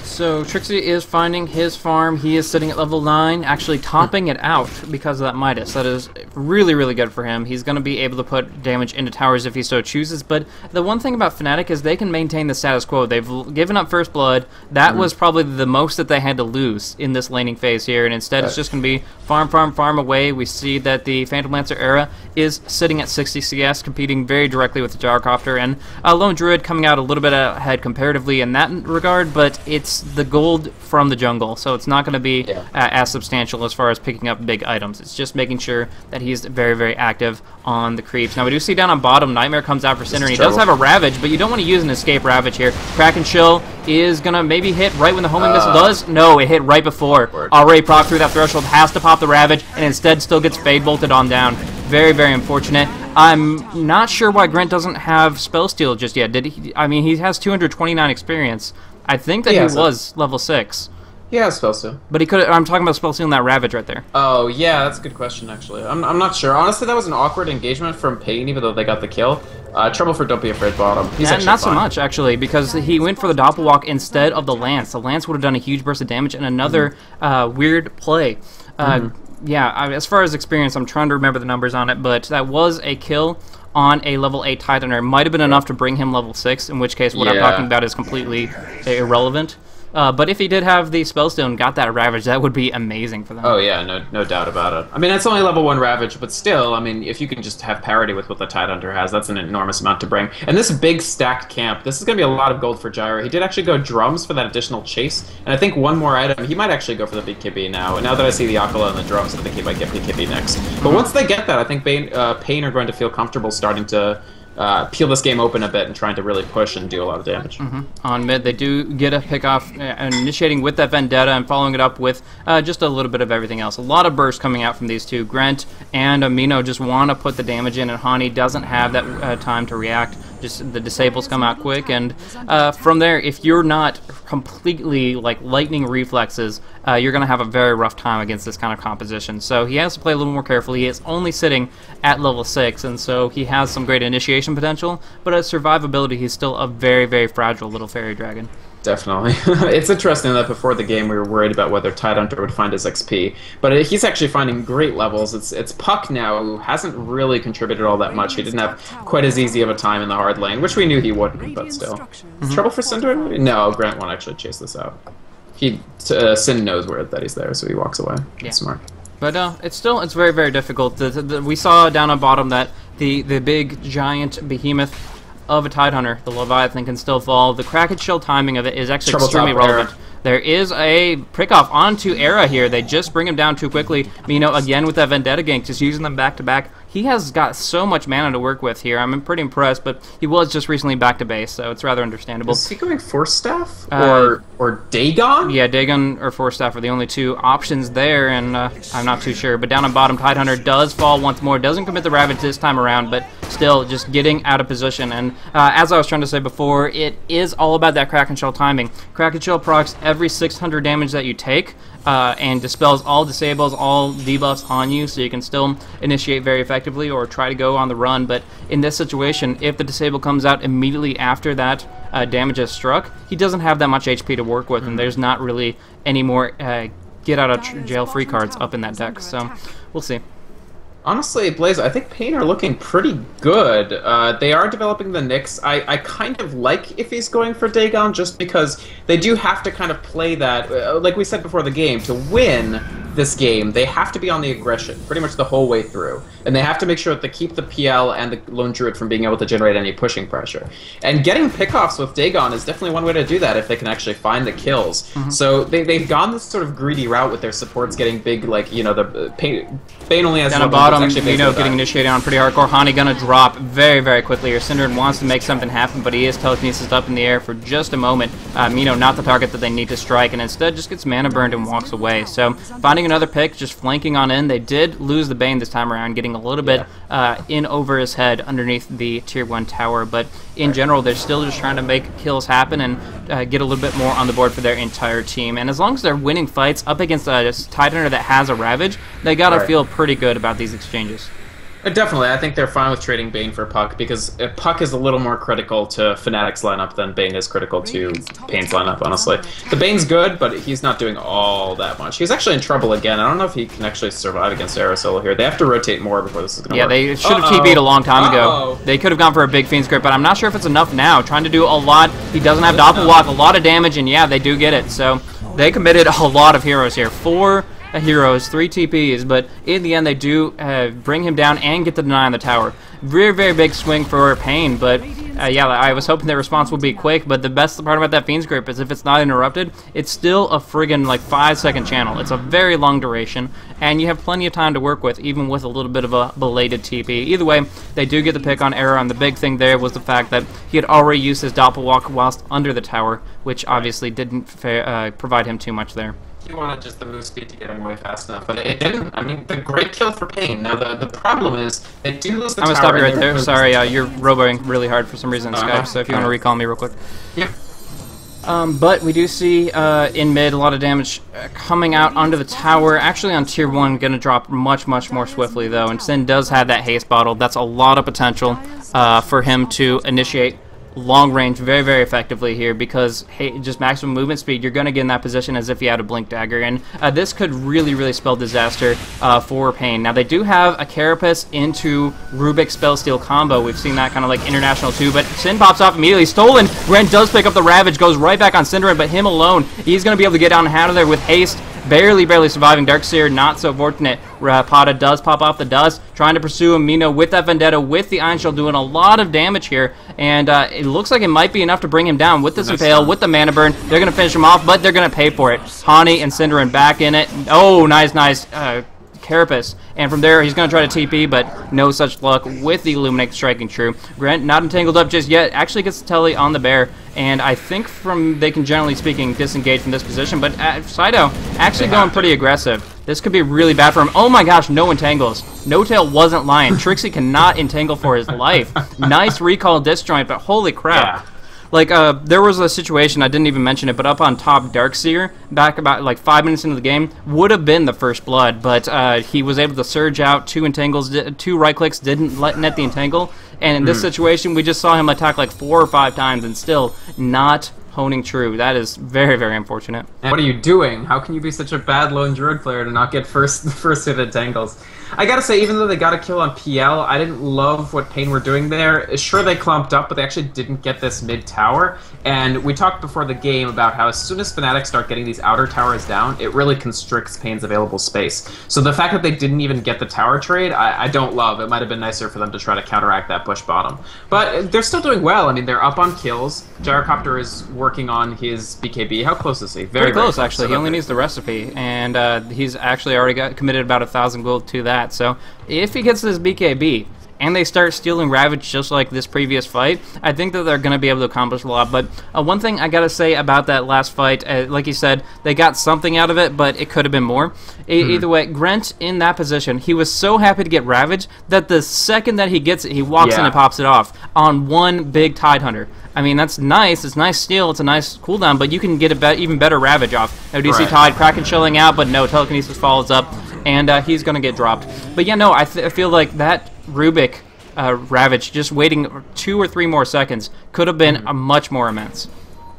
So Trixie is finding his farm. He is sitting at level 9, actually topping it out because of that Midas. That is really, really good for him. He's going to be able to put damage into towers if he so chooses. But the one thing about Fnatic is they can maintain the status quo. They've given up first blood. That was probably the most that they had to lose in this laning phase here. And instead it's just going to be farm, farm, farm away. We see that the Phantom Lancer era is sitting at 60 CS, competing very directly with the Gyrocopter. And Lone Druid coming out a little bit ahead comparatively in that regard, but it's the gold from the jungle, so it's not going to be as substantial as far as picking up big items. It's just making sure that he's very, very active on the creeps. Now we do see down on bottom, Nightmare comes out for Cinder, and he does have a Ravage, but you don't want to use an escape Ravage here. Crack and Chill is going to maybe hit right when the homing missile does. No, it hit right before. Already proc through that threshold, has to pop the Ravage, and instead still gets Fade bolted on down. Very, very unfortunate. I'm not sure why Grant doesn't have Spell Steal just yet. Did he? I mean, he has 229 experience. I think that he was level 6. Yeah, Spell Steal. But he could. I'm talking about Spell Stealing that Ravage right there. Oh, yeah, that's a good question, actually. I'm not sure. Honestly, that was an awkward engagement from paiN, even though they got the kill. Trouble for Don't Be Afraid bottom. He's not so much, actually, because he went for the Doppelwalk instead of the Lance. The Lance would have done a huge burst of damage, and another weird play. Yeah, as far as experience, I'm trying to remember the numbers on it, but that was a kill on a level 8 Tidehunter. Might have been enough to bring him level 6, in which case what I'm talking about is completely irrelevant. But if he did have the Spellstone and got that Ravage, that would be amazing for them. Oh yeah, no doubt about it. I mean, it's only level 1 Ravage, but still, I mean, if you can just have parity with what the Tidehunter has, that's an enormous amount to bring. And this big stacked camp, this is going to be a lot of gold for Gyro. He did actually go drums for that additional chase, and I think one more item, he might actually go for the BKB now. And now that I see the Akala and the drums, I think he might get BKB next. But once they get that, I think paiN are going to feel comfortable starting to peel this game open a bit and trying to really push and do a lot of damage. On mid, they do get a pick off, initiating with that Vendetta and following it up with just a little bit of everything else. A lot of bursts coming out from these two. Grent and Amino just want to put the damage in, and Hani doesn't have that time to react. Just the disables come out quick, and from there, if you're not completely like lightning reflexes, you're going to have a very rough time against this kind of composition. So he has to play a little more carefully. He is only sitting at level 6, and so he has some great initiation potential, but at survivability, he's still a very, very fragile little fairy dragon. Definitely. It's interesting that before the game we were worried about whether Tidehunter would find his XP, but he's actually finding great levels. It's Puck now, who hasn't really contributed all that much. He didn't have quite as easy of a time in the hard lane, which we knew he wouldn't, but still. Trouble for Cinder? No, Grant won't actually chase this out. Sin knows that he's there, so he walks away. Yeah. Smart. But it's very, very difficult. We saw down on bottom that the big, giant behemoth of a Tidehunter, the Leviathan, can still fall. The Kraken Shell timing of it is actually extremely relevant. There is a pick-off onto Era here. They just bring him down too quickly. Mino, again, with that Vendetta gank, just using them back-to-back. He has got so much mana to work with here. I'm pretty impressed, but he was just recently back to base, so it's rather understandable. Is he going Force Staff? Or Dagon? Yeah, Dagon or Force Staff are the only two options there, and I'm not too sure. But down on bottom, Tidehunter does fall once more. Doesn't commit the Ravage this time around, but still just getting out of position. And as I was trying to say before, it is all about that Kraken Shell timing. Kraken Shell procs every 600 damage that you take, and dispels all disables, all debuffs on you, so you can still initiate very effectively or try to go on the run. But in this situation, if the disable comes out immediately after that damage is struck, he doesn't have that much HP to work with, and there's not really any more get out of jail free cards up in that deck. So we'll see. Honestly, Blaze, I think paiN are looking pretty good. They are developing the Nyx. I kind of like if he's going for Dagon, just because they do have to kind of play that, like we said before the game, to win this game, they have to be on the aggression pretty much the whole way through. And they have to make sure that they keep the PL and the Lone Druid from being able to generate any pushing pressure. And getting pickoffs with Dagon is definitely one way to do that if they can actually find the kills. So they've gone this sort of greedy route with their supports getting big, like, you know, the paiN only has... Down at bottom, you know, getting initiated on pretty hardcore. Hani gonna drop very, very quickly here. Synderen wants to make something happen, but he is telekinesis up in the air for just a moment. Mino not the target that they need to strike, and instead just gets mana burned and walks away. So finding another pick, just flanking on in. They did lose the baiN this time around, getting a little bit in over his head underneath the tier 1 tower, but in general they're still just trying to make kills happen and get a little bit more on the board for their entire team. And as long as they're winning fights up against a Tidehunter that has a Ravage, they gotta feel pretty good about these exchanges. Definitely, I think they're fine with trading baiN for Puck, because Puck is a little more critical to Fnatic's lineup than baiN is critical to paiN's lineup, honestly. The baiN's good, but he's not doing all that much. He's actually in trouble again. I don't know if he can actually survive against Aerosol here. They have to rotate more before this is going to work. Yeah, they should have TP'd a long time ago. They could have gone for a big Fiend's Grip, but I'm not sure if it's enough now. Trying to do a lot. He doesn't have Doppelwalk, a lot of damage, and yeah, they do get it. So they committed a lot of heroes here. 4 heroes, 3 TPs, but in the end they do bring him down and get the deny on the tower. Very, very big swing for paiN, but yeah, I was hoping their response would be quick, but the best part about that Fiend's Grip is if it's not interrupted, it's still a friggin' like 5-second channel. It's a very long duration, and you have plenty of time to work with, even with a little bit of a belated TP. Either way, they do get the pick on Era, and the big thing there was the fact that he had already used his Doppelwalk whilst under the tower, which obviously didn't provide him too much there. He wanted just the move speed to get him away fast enough, but it didn't. I mean, the great kill for paiN. Now, the problem is they do lose the tower. I'm going to stop you right there. Sorry, you're roboing really hard for some reason in Skype, so if you want to recall me real quick. Yeah. But we do see in mid a lot of damage coming out onto the tower. Actually on tier 1, going to drop much, much more swiftly, though. And Sin does have that haste bottle. That's a lot of potential for him to initiate long range very, very effectively here, because hey, just maximum movement speed, you're going to get in that position as if you had a blink dagger, and this could really, really spell disaster for paiN. Now they do have a Carapace into Rubik Spellsteal combo. We've seen that kind of like international too, but Sin pops off immediately. Stolen. Ren does pick up the Ravage, goes right back on Synderen, but him alone, he's going to be able to get down and out of there with haste. Barely surviving. Darkseer, not so fortunate. Pada does pop off the dust, trying to pursue Amino with that Vendetta, with the Iron Shield, doing a lot of damage here, and it looks like it might be enough to bring him down with this Impale, with the Mana Burn. They're going to finish him off, but they're going to pay for it. Hani and Synderen back in it. Oh, nice Carapace. And from there, he's going to try to TP, but no such luck with the Illuminate striking true. Grant not entangled up just yet, actually gets the telly on the bear, and I think they can, generally speaking, disengage from this position, but Sido actually going pretty aggressive. This could be really bad for him. Oh my gosh, no entangles. No Tail wasn't lying. Trixie cannot entangle for his life. Nice recall disjoint, but holy crap. Yeah. Like, there was a situation, I didn't even mention it, but up on top, Darkseer, back about, like, 5 minutes into the game, would have been the first blood, but he was able to surge out, 2 entangles, 2 right-clicks, didn't net the entangle, and in this situation, we just saw him attack, like, 4 or 5 times, and still not honing true. That is very, very unfortunate. And what are you doing? How can you be such a bad lone druid player to not get first hit entangles? I gotta say, even though they got a kill on PL, I didn't love what paiN were doing there. Sure, they clumped up, but they actually didn't get this mid-tower. And we talked before the game about how as soon as Fnatic start getting these outer towers down, it really constricts paiN's available space. So the fact that they didn't even get the tower trade, I don't love. It might have been nicer for them to try to counteract that push bottom. But they're still doing well. I mean, they're up on kills. Gyrocopter is working on his BKB. How close is he? Very close, actually. He only needs the recipe, and he's actually already committed about 1,000 gold to that. So if he gets this BKB and they start stealing Ravage just like this previous fight, I think that they're going to be able to accomplish a lot. But one thing I got to say about that last fight, like you said, they got something out of it, but it could have been more. Either way, Grent in that position, he was so happy to get Ravage that the second that he gets it, he walks in and pops it off on one big Tidehunter. I mean, that's nice. It's nice steal. It's a nice cooldown, but you can get even better Ravage off. Now, DC Tide, Kraken chilling out, but no, Telekinesis follows up, and he's going to get dropped. But yeah, no, I feel like that Rubik Ravage, just waiting 2 or 3 more seconds, could have been much more immense.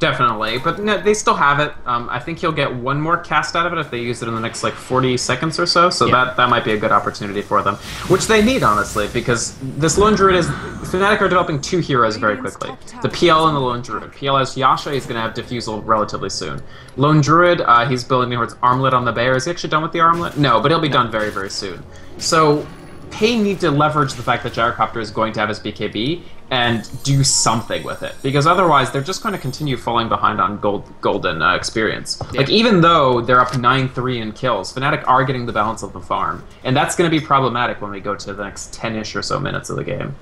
Definitely, but no, they still have it. I think he'll get 1 more cast out of it if they use it in the next like 40 seconds or so. So that might be a good opportunity for them, which they need honestly, because this lone druid is Fnatic are developing 2 heroes very quickly. The PL and the lone druid. PL has Yasha. He's going to have Diffusal relatively soon. Lone druid, he's building towards Armlet on the bear. Is he actually done with the Armlet? No, but he'll be done very, very soon. So paiN need to leverage the fact that Gyrocopter is going to have his BKB and do something with it, because otherwise they're just going to continue falling behind on golden experience. Like, even though they're up 9-3 in kills, Fnatic are getting the balance of the farm, and that's going to be problematic when we go to the next 10-ish or so minutes of the game.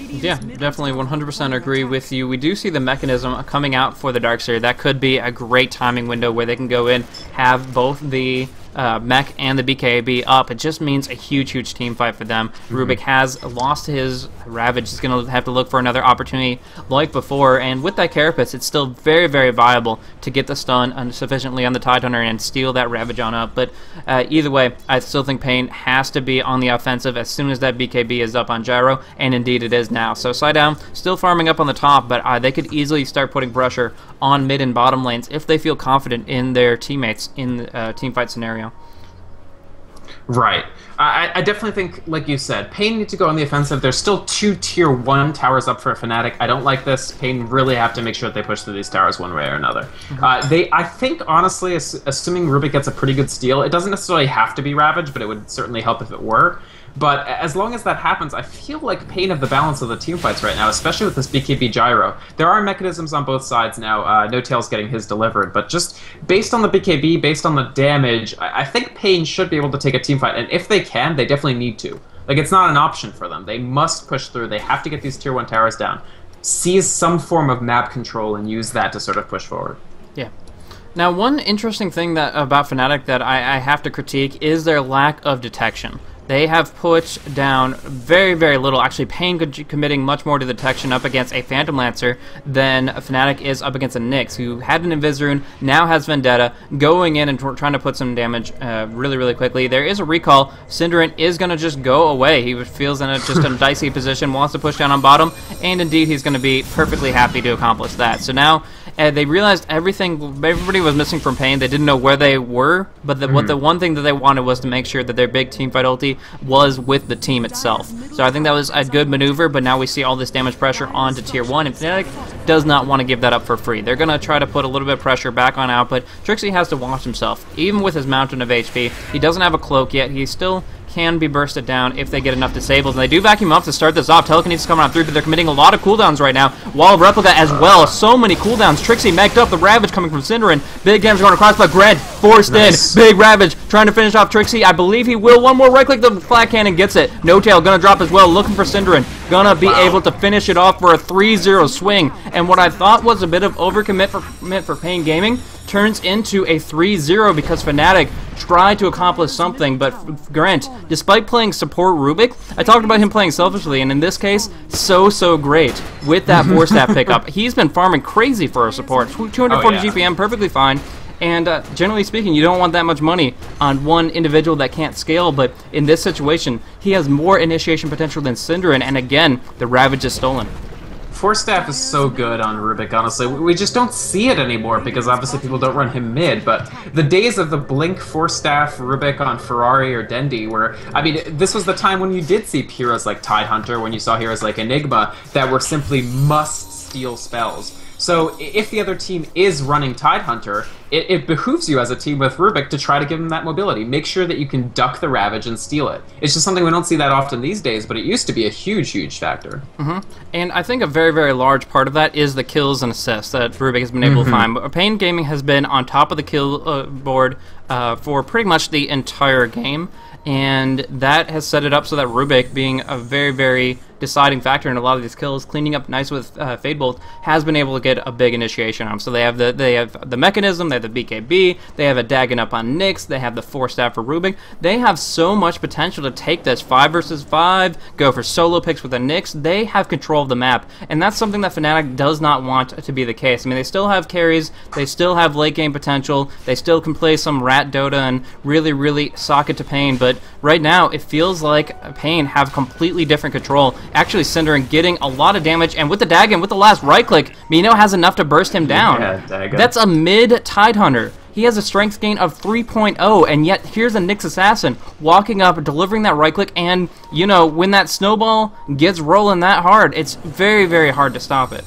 Yeah, definitely 100% agree with you. We do see the mechanism coming out for the Darkseer. That could be a great timing window where they can go in, have both the mech and the BKB up. It just means a huge, huge team fight for them. Rubik has lost his Ravage. He's going to have to look for another opportunity like before, and with that Carapace, it's still very, very viable to get the stun sufficiently on the Tidehunter and steal that Ravage on up. But either way, I still think paiN has to be on the offensive as soon as that BKB is up on Gyro, and indeed it is now. So Sidedown still farming up on the top, but they could easily start putting pressure on mid and bottom lanes if they feel confident in their teammates in the team fight scenario. Right. I definitely think, like you said, paiN need to go on the offensive. There's still 2 tier 1 towers up for Fnatic. I don't like this. paiN really have to make sure that they push through these towers one way or another. I think, honestly, assuming Rubik gets a pretty good steal, it doesn't necessarily have to be Ravage, but it would certainly help if it were. But as long as that happens, I feel like paiN have the balance of the team fights right now, especially with this BKB Gyro. There are mechanisms on both sides now. No Tail's getting his delivered, but just based on the BKB, based on the damage, I think paiN should be able to take a team fight, and if they can, they definitely need to. Like, it's not an option for them. They must push through. They have to get these tier 1 towers down. Seize some form of map control and use that to sort of push forward. Yeah. Now, one interesting thing about Fnatic that I have to critique is their lack of detection. They have put down very, very little. Actually, paiN committing much more to detection up against a Phantom Lancer than Fnatic is up against a Nyx, who had an Invis-Rune, now has Vendetta, going in and trying to put some damage really, really quickly. There is a recall. Cinderin is going to just go away. He feels in just a dicey position, wants to push down on bottom, and indeed he's going to be perfectly happy to accomplish that. So now they realized everybody was missing from paiN. They didn't know where they were, but the one thing that they wanted was to make sure that their big teamfight ulti was with the team itself. So I think that was a good maneuver, but now we see all this damage pressure onto tier 1, and Fnatic does not want to give that up for free. They're going to try to put a little bit of pressure back on out, but Trixie has to watch himself. Even with his mountain of HP, he doesn't have a cloak yet. He still can be bursted down if they get enough disables, and they do vacuum up to start this off. Telekinesis coming on through, but they're committing a lot of cooldowns right now. Wall of Replica as well. So many cooldowns. Trixie mech'd up. The Ravage coming from Cinderin. Big damage going across, but Gred forced Nice. in. Big Ravage trying to finish off Trixie. I believe he will. One more right click, the flat cannon gets it. No Tail gonna drop as well, looking for Cinderin. Gonna be able to finish it off for a 3-0 swing. And what I thought was a bit of overcommit for paiN Gaming turns into a 3-0 because Fnatic tried to accomplish something, but Grant, despite playing support Rubik, I talked about him playing selfishly, and in this case, so great with that 4-staff pickup. He's been farming crazy for a support. 240 GPM, perfectly fine. And generally speaking, you don't want that much money on one individual that can't scale, but in this situation, he has more initiation potential than Cinderin, and again, the Ravage is stolen. 4-staff is so good on Rubik, honestly. We just don't see it anymore because obviously people don't run him mid, but the days of the Blink 4-staff Rubik on Ferrari or Dendi were, I mean, this was the time when you did see heroes like Tidehunter, when you saw heroes like Enigma that were simply must-steal spells. So if the other team is running Tidehunter, it behooves you as a team with Rubik to try to give them that mobility. Make sure that you can duck the Ravage and steal it. It's just something we don't see that often these days, but it used to be a huge factor. And I think a very large part of that is the kills and assists that Rubik has been able to find. But paiN Gaming has been on top of the kill board for pretty much the entire game, and that has set it up so that Rubik, being a very deciding factor in a lot of these kills, cleaning up nice with Fade Bolt, has been able to get a big initiation on them. So they have the mechanism, they have the BKB, they have a Dagon up on Nyx, they have the 4-staff for Rubik. They have so much potential to take this 5 versus 5, go for solo picks with the Nyx. They have control of the map, and that's something that Fnatic does not want to be the case. I mean, they still have carries, they still have late game potential, they still can play some rat Dota and really sock it to paiN, but right now it feels like paiN have completely different control. Actually, Cinderin getting a lot of damage, and with the Dagon, with the last right click, Mino has enough to burst him down. Yeah, that's a mid Tidehunter. He has a strength gain of 3.0, and yet here's a Nyx Assassin walking up, delivering that right click, and, you know, when that snowball gets rolling that hard, it's very hard to stop it.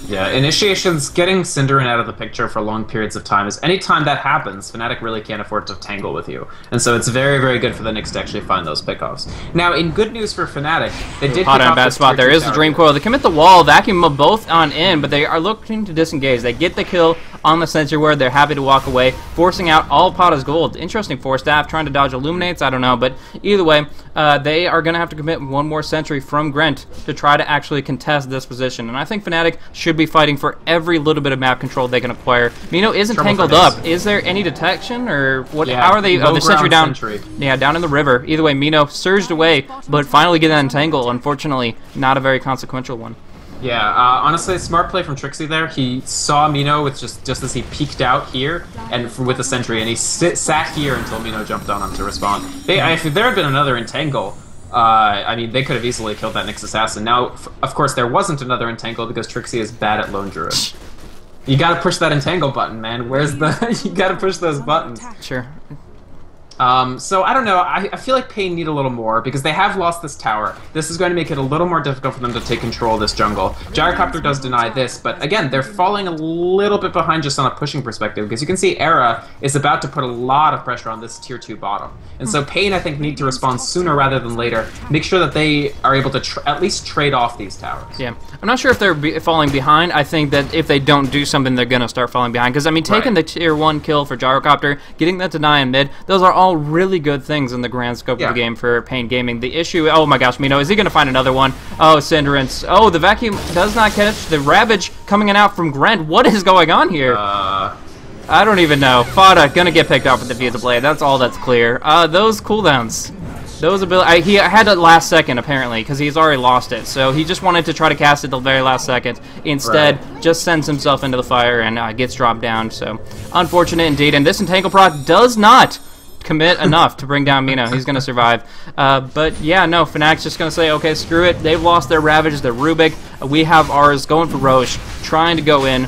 Yeah, initiations, getting Cinderin out of the picture for long periods of time is anytime that happens, Fnatic really can't afford to tangle with you. And so it's very good for the Nyx to actually find those pickoffs. Now, in good news for Fnatic, they did Hot pick on off bad this spot. tier There 2 is the tower Dream here. Coil. They commit the wall, vacuum them both on in, but they are looking to disengage. They get the kill on the sentry ward. They're happy to walk away, forcing out all Pata's gold. Interesting 4-staff, trying to dodge Illuminates, I don't know, but either way, they are going to have to commit one more sentry from Grent to try to actually contest this position. And I think Fnatic should be fighting for every little bit of map control they can acquire. Mino isn't tangled up. Is there any detection, or what? Yeah, how are they? Oh, the sentry down. Sentry. Yeah, down in the river. Either way, Mino surged away, but finally get that entangle. Unfortunately, not a very consequential one. Yeah, honestly, smart play from Trixie there. He saw Mino with just as he peeked out here and with the sentry, and he sat here until Mino jumped on him to respond. If there had been another entangle, I mean, they could have easily killed that Nyx Assassin. Now, of course, there wasn't another entangle because Trixie is bad at Lone Druid. You gotta push that entangle button, man. Where's the... you gotta push those buttons. Sure. So, I don't know, I feel like paiN need a little more, because they have lost this tower. This is going to make it a little more difficult for them to take control of this jungle. Gyrocopter does deny this, but again, they're falling a little bit behind just on a pushing perspective, because you can see Era is about to put a lot of pressure on this tier 2 bottom. And so paiN, I think, need to respond sooner rather than later, make sure that they are able to at least trade off these towers. Yeah, I'm not sure if they're falling behind. I think that if they don't do something, they're going to start falling behind, because, I mean, taking the tier 1 kill for Gyrocopter, getting that deny in mid, those are all really good things in the grand scope of the game for paiN Gaming. The issue, oh my gosh, Mino, is he going to find another one? Oh, Cinderin. Oh, the vacuum does not catch the Ravage coming out from Grant. What is going on here? I don't even know. Fada going to get picked up with the Visa Blade. That's all that's clear. Those cooldowns. Those abilities, he had it last second, apparently, because he's already lost it. So he just wanted to try to cast it the very last second. Instead, just sends himself into the fire and gets dropped down. So, unfortunate indeed. And this Entangle proc does not commit enough to bring down Mino. He's going to survive. But yeah, no, Fnatic's just going to say, okay, screw it. They've lost their Ravage, their Rubik. We have ours going for Roche, trying to go in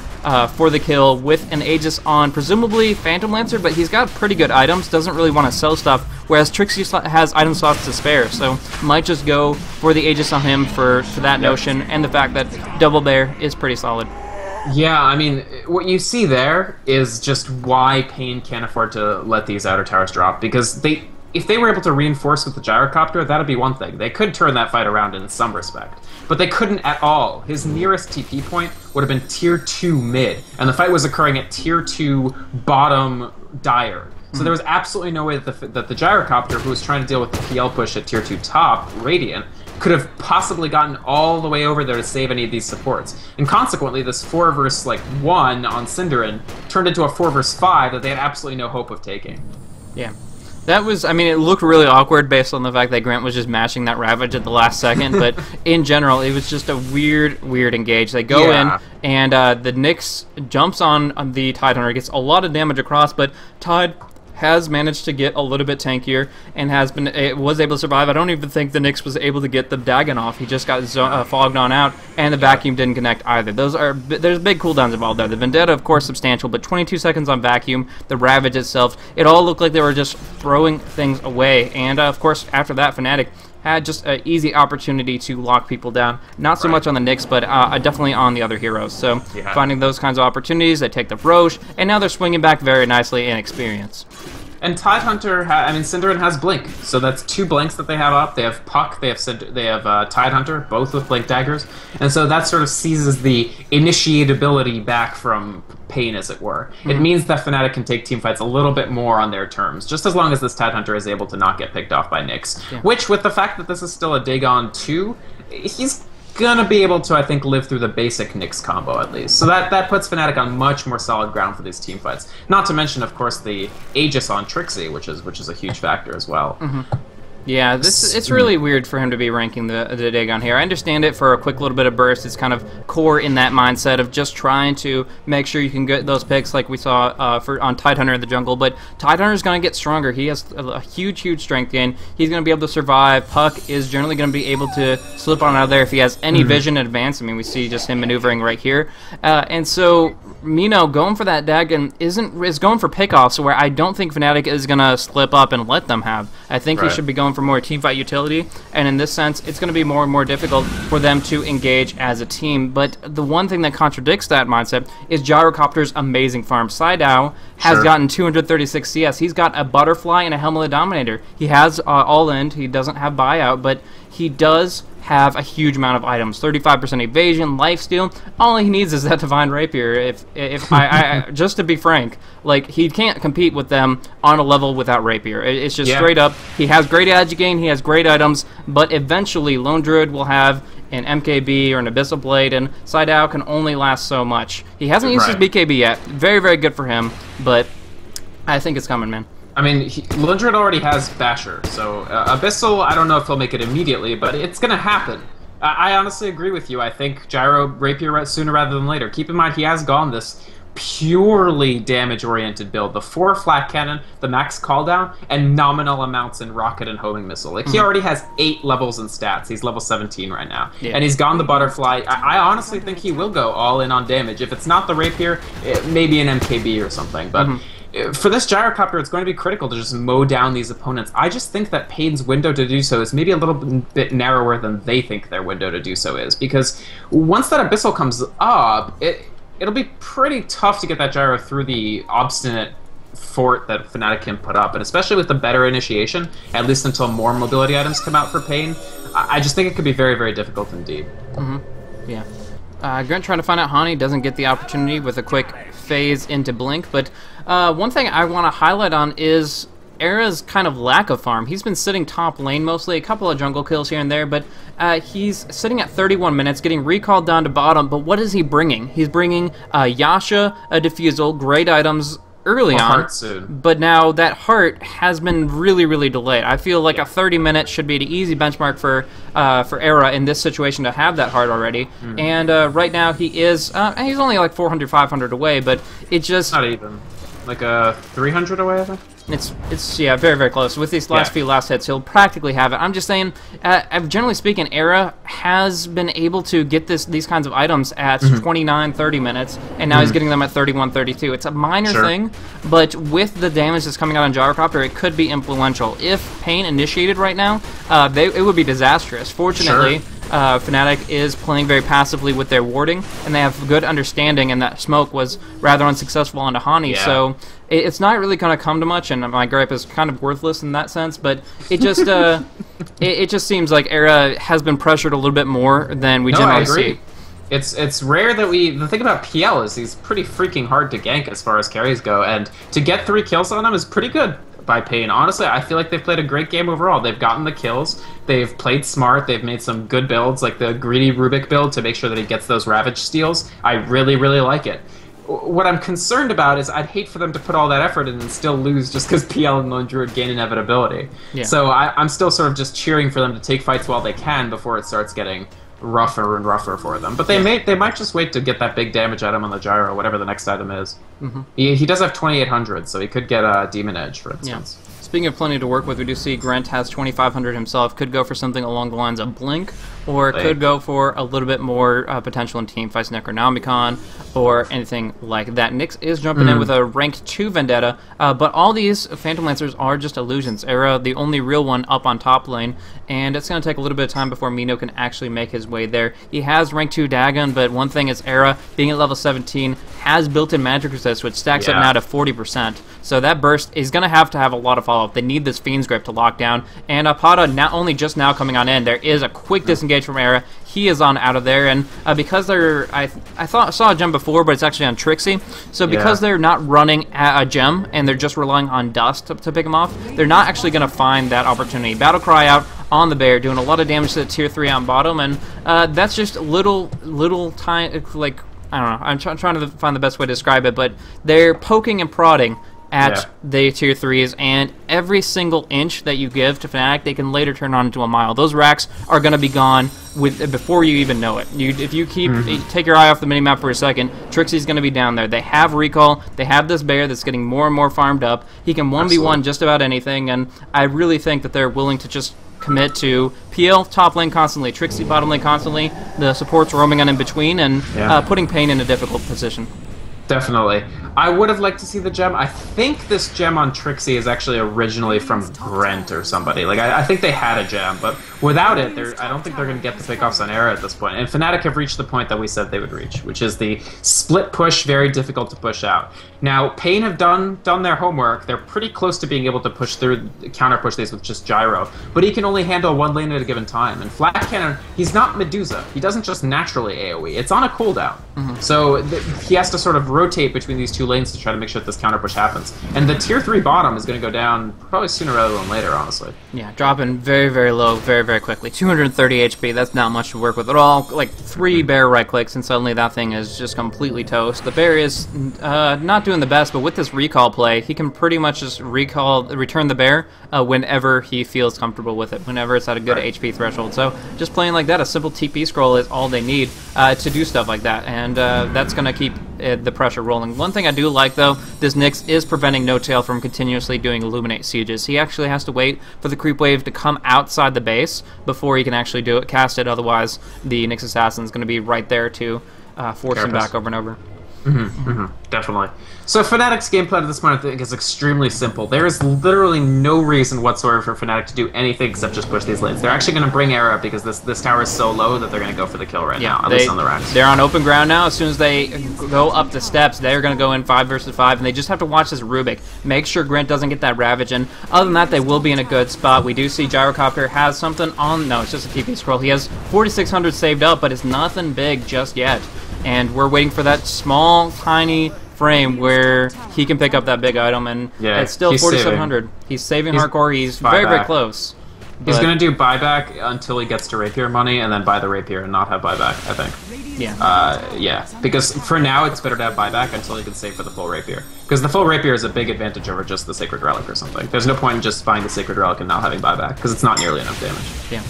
for the kill with an Aegis on, presumably Phantom Lancer, but he's got pretty good items, doesn't really want to sell stuff, whereas Trixie has item slots to spare, so might just go for the Aegis on him for that notion, and the fact that Double Bear is pretty solid. Yeah, I mean, what you see there is just why paiN can't afford to let these outer towers drop, because if they were able to reinforce with the Gyrocopter, that'd be one thing. They could turn that fight around in some respect, but they couldn't at all. His nearest TP point would have been tier 2 mid, and the fight was occurring at tier 2 bottom dire. So there was absolutely no way that the gyrocopter, who was trying to deal with the PL push at tier 2 top, Radiant, could have possibly gotten all the way over there to save any of these supports. And consequently, this 4 versus like 1 on Cinderin turned into a 4 versus 5 that they had absolutely no hope of taking. Yeah. That was, I mean, it looked really awkward based on the fact that Grant was just mashing that Ravage at the last second, but in general, it was just a weird engage. They go in, and the Nyx jumps on the Tidehunter, gets a lot of damage across, but Tide has managed to get a little bit tankier and was able to survive. I don't even think the Nyx was able to get the Dagon off. He just got fogged on out, and the vacuum didn't connect either. There's big cooldowns involved there. The Vendetta, of course, substantial, but 22 seconds on vacuum. The Ravage itself, it all looked like they were just throwing things away. And of course, after that, Fnatic had just an easy opportunity to lock people down. Not so much on the Nyx, but definitely on the other heroes. So finding those kinds of opportunities, they take the Roche, and now they're swinging back very nicely in experience. And Tidehunter, Cinderin has Blink, so that's 2 blinks that they have up. They have Puck, they have Tidehunter, both with Blink daggers, and so that sort of seizes the initiatability back from paiN, as it were. It means that Fnatic can take teamfights a little bit more on their terms, just as long as this Tidehunter is able to not get picked off by Nyx. Which, with the fact that this is still a Dagon 2, he's gonna be able to, I think, live through the basic Nyx combo at least. So that puts Fnatic on much more solid ground for these team fights. Not to mention, of course, the Aegis on Trixie, which is a huge factor as well. Yeah, it's really weird for him to be ranking the Dagon here. I understand it for a quick little bit of burst. It's kind of core in that mindset of just trying to make sure you can get those picks like we saw on Tidehunter in the jungle. But Tidehunter is going to get stronger. He has a huge strength gain. He's going to be able to survive. Puck is generally going to be able to slip on out of there if he has any vision in advance. I mean, we see just him maneuvering right here. And so Mino going for that Dagon is going for pickoffs where I don't think Fnatic is going to slip up and let them have. I think he should be going for more teamfight utility, and in this sense, it's going to be more and more difficult for them to engage as a team. But the one thing that contradicts that mindset is Gyrocopter's amazing farm. Sidao has gotten 236 CS. He's got a Butterfly and a Helmet Dominator. He has all-in. He doesn't have buyout, but he does have a huge amount of items. 35% evasion, lifesteal. All he needs is that Divine Rapier. If I just to be frank, like, he can't compete with them on a level without Rapier. It's just straight up. He has great agi gain, he has great items, but eventually Lone Druid will have an MKB or an Abyssal Blade, and Sidao can only last so much. He hasn't used his BKB yet. Very good for him, but I think it's coming, man. I mean, Lone Druid already has Basher, so Abyssal, I don't know if he'll make it immediately, but it's going to happen. I honestly agree with you. I think Gyro Rapier sooner rather than later. Keep in mind, he has gone this purely damage-oriented build. The 4 flat cannon, the max cooldown, and nominal amounts in rocket and homing missile. Like, he already has 8 levels in stats. He's level 17 right now. And he's gone the Butterfly. I honestly think he will go all in on damage. If it's not the Rapier, maybe an MKB or something, but... For this Gyrocopter, it's going to be critical to just mow down these opponents. I just think that paiN's window to do so is maybe a little bit narrower than they think their window to do so is, because once that Abyssal comes up, it'll be pretty tough to get that Gyro through the obstinate fort that Fnatic can put up, and especially with the better initiation, at least until more mobility items come out for paiN, I just think it could be very difficult indeed. Yeah. Grant trying to find out Hani doesn't get the opportunity with a quick phase into Blink, but one thing I want to highlight on is Era's kind of lack of farm. He's been sitting top lane mostly, a couple of jungle kills here and there, but he's sitting at 31 minutes, getting recalled down to bottom, but what is he bringing? He's bringing Yasha, a Diffusal, great items early on, but now that heart has been really delayed. I feel like a 30 minutes should be an easy benchmark for Era in this situation to have that heart already. And right now he is he's only like 400, 500 away, but it just not even like a 300 away, I think. It's yeah, very close. With these last few hits, he'll practically have it. I'm just saying, generally speaking, Era has been able to get these kinds of items at 29, 30 minutes, and now he's getting them at 31, 32. It's a minor thing, but with the damage that's coming out on Gyrocopter, it could be influential. If paiN initiated right now, it would be disastrous. Fortunately, Fnatic is playing very passively with their warding, and they have good understanding, and that smoke was rather unsuccessful onto Hani, so it's not really going to come to much, and my gripe is kind of worthless in that sense, but it just it just seems like Era has been pressured a little bit more than we generally see. It's rare that we... The thing about PL is he's pretty freaking hard to gank as far as carries go, and to get 3 kills on him is pretty good by paiN. Honestly, I feel like they've played a great game overall. They've gotten the kills, they've played smart, they've made some good builds, like the greedy Rubik build to make sure that he gets those Ravage steals. I really, really like it. What I'm concerned about is I'd hate for them to put all that effort in and still lose just because PL and Lone Druid gain inevitability. Yeah. So I'm still sort of just cheering for them to take fights while they can before it starts getting rougher and rougher for them. But they might just wait to get that big damage at him on the gyro, whatever the next item is. He does have 2800, so he could get a Demon Edge, for instance. Yeah. Speaking of plenty to work with, we do see Grant has 2500 himself. Could go for something along the lines of Blink, or could go for a little bit more potential in team fights, Necronomicon, or anything like that. Nyx is jumping in with a rank 2 Vendetta, but all these Phantom Lancers are just illusions. Era, the only real one up on top lane, and it's going to take a little bit of time before Mino can actually make his way there. He has rank 2 Dagon, but one thing is Era, being at level 17, has built-in magic resist, which stacks up now to 40%. So that burst is going to have a lot of follow-up. They need this Fiend's Grip to lock down, and Pada not only just now coming on in, there is a quick disengage from Era. He is on out of there, and because they're... I saw a gem before, but it's actually on Trixie. So because they're not running a gem, and they're just relying on Dust to pick him off, they're not actually going to find that opportunity. Battle Cry out on the bear, doing a lot of damage to the tier 3 on bottom, and that's just little tiny, like, I don't know, I'm trying to find the best way to describe it, but they're poking and prodding at the tier 3s, and every single inch that you give to Fnatic, they can later turn on into a mile. Those racks are going to be gone before you even know it. If you take your eye off the minimap for a second, Trixie's going to be down there. They have recall, they have this bear that's getting more and more farmed up. He can 1v1 just about anything, and I really think that they're willing to just commit to PL top lane constantly, Trixie bottom lane constantly, the supports roaming on in between, and putting paiN in a difficult position. Definitely. I would have liked to see the gem. I think this gem on Trixie is actually originally from Brent or somebody. Like, I think they had a gem, but without it, I don't think they're going to get the pickoffs on Era at this point. And Fnatic have reached the point that we said they would reach, which is the split push, very difficult to push out. Now, paiN have done their homework. They're pretty close to being able to push through, counter push these with just gyro, but he can only handle one lane at a given time. And Flat Cannon, he's not Medusa. He doesn't just naturally AoE. It's on a cooldown. So he has to sort of rotate between these two lanes to try to make sure that this counter push happens. And the tier 3 bottom is going to go down probably sooner rather than later, honestly. Yeah, dropping very, very low, very, very quickly. 230 HP, that's not much to work with at all. Like 3 bear right clicks and suddenly that thing is just completely toast. The bear is not doing the best, but with this recall play, he can pretty much just return the bear whenever he feels comfortable with it, whenever it's at a good HP threshold. So just playing like that, a simple TP scroll is all they need to do stuff like that, and that's going to keep the pressure rolling. One thing I do like, though, this Nyx is preventing No-Tail from continuously doing Illuminate sieges. He actually has to wait for the creep wave to come outside the base before he can actually cast it, otherwise the Nyx Assassin is going to be right there to force him back over and over. Definitely. So Fnatic's game plan at this point, I think, is extremely simple. There is literally no reason whatsoever for Fnatic to do anything except just push these lanes. They're actually going to bring Era because this tower is so low that they're going to go for the kill right now, at least on the racks. They're on open ground now. As soon as they go up the steps, they're going to go in 5 versus 5, and they just have to watch this Rubik. Make sure Grant doesn't get that Ravage, and other than that, they will be in a good spot. We do see Gyrocopter has something on... No, it's just a TP scroll. He has 4,600 saved up, but it's nothing big just yet. And we're waiting for that small, tiny frame where he can pick up that big item, and it's still 4,700. He's saving hardcore. He's very, very close. He's going to do buyback until he gets to rapier money, and then buy the rapier and not have buyback, I think. Yeah, because for now it's better to have buyback until he can save for the full rapier. Because the full rapier is a big advantage over just the Sacred Relic or something. There's no point in just buying the Sacred Relic and not having buyback, because it's not nearly enough damage. Yeah.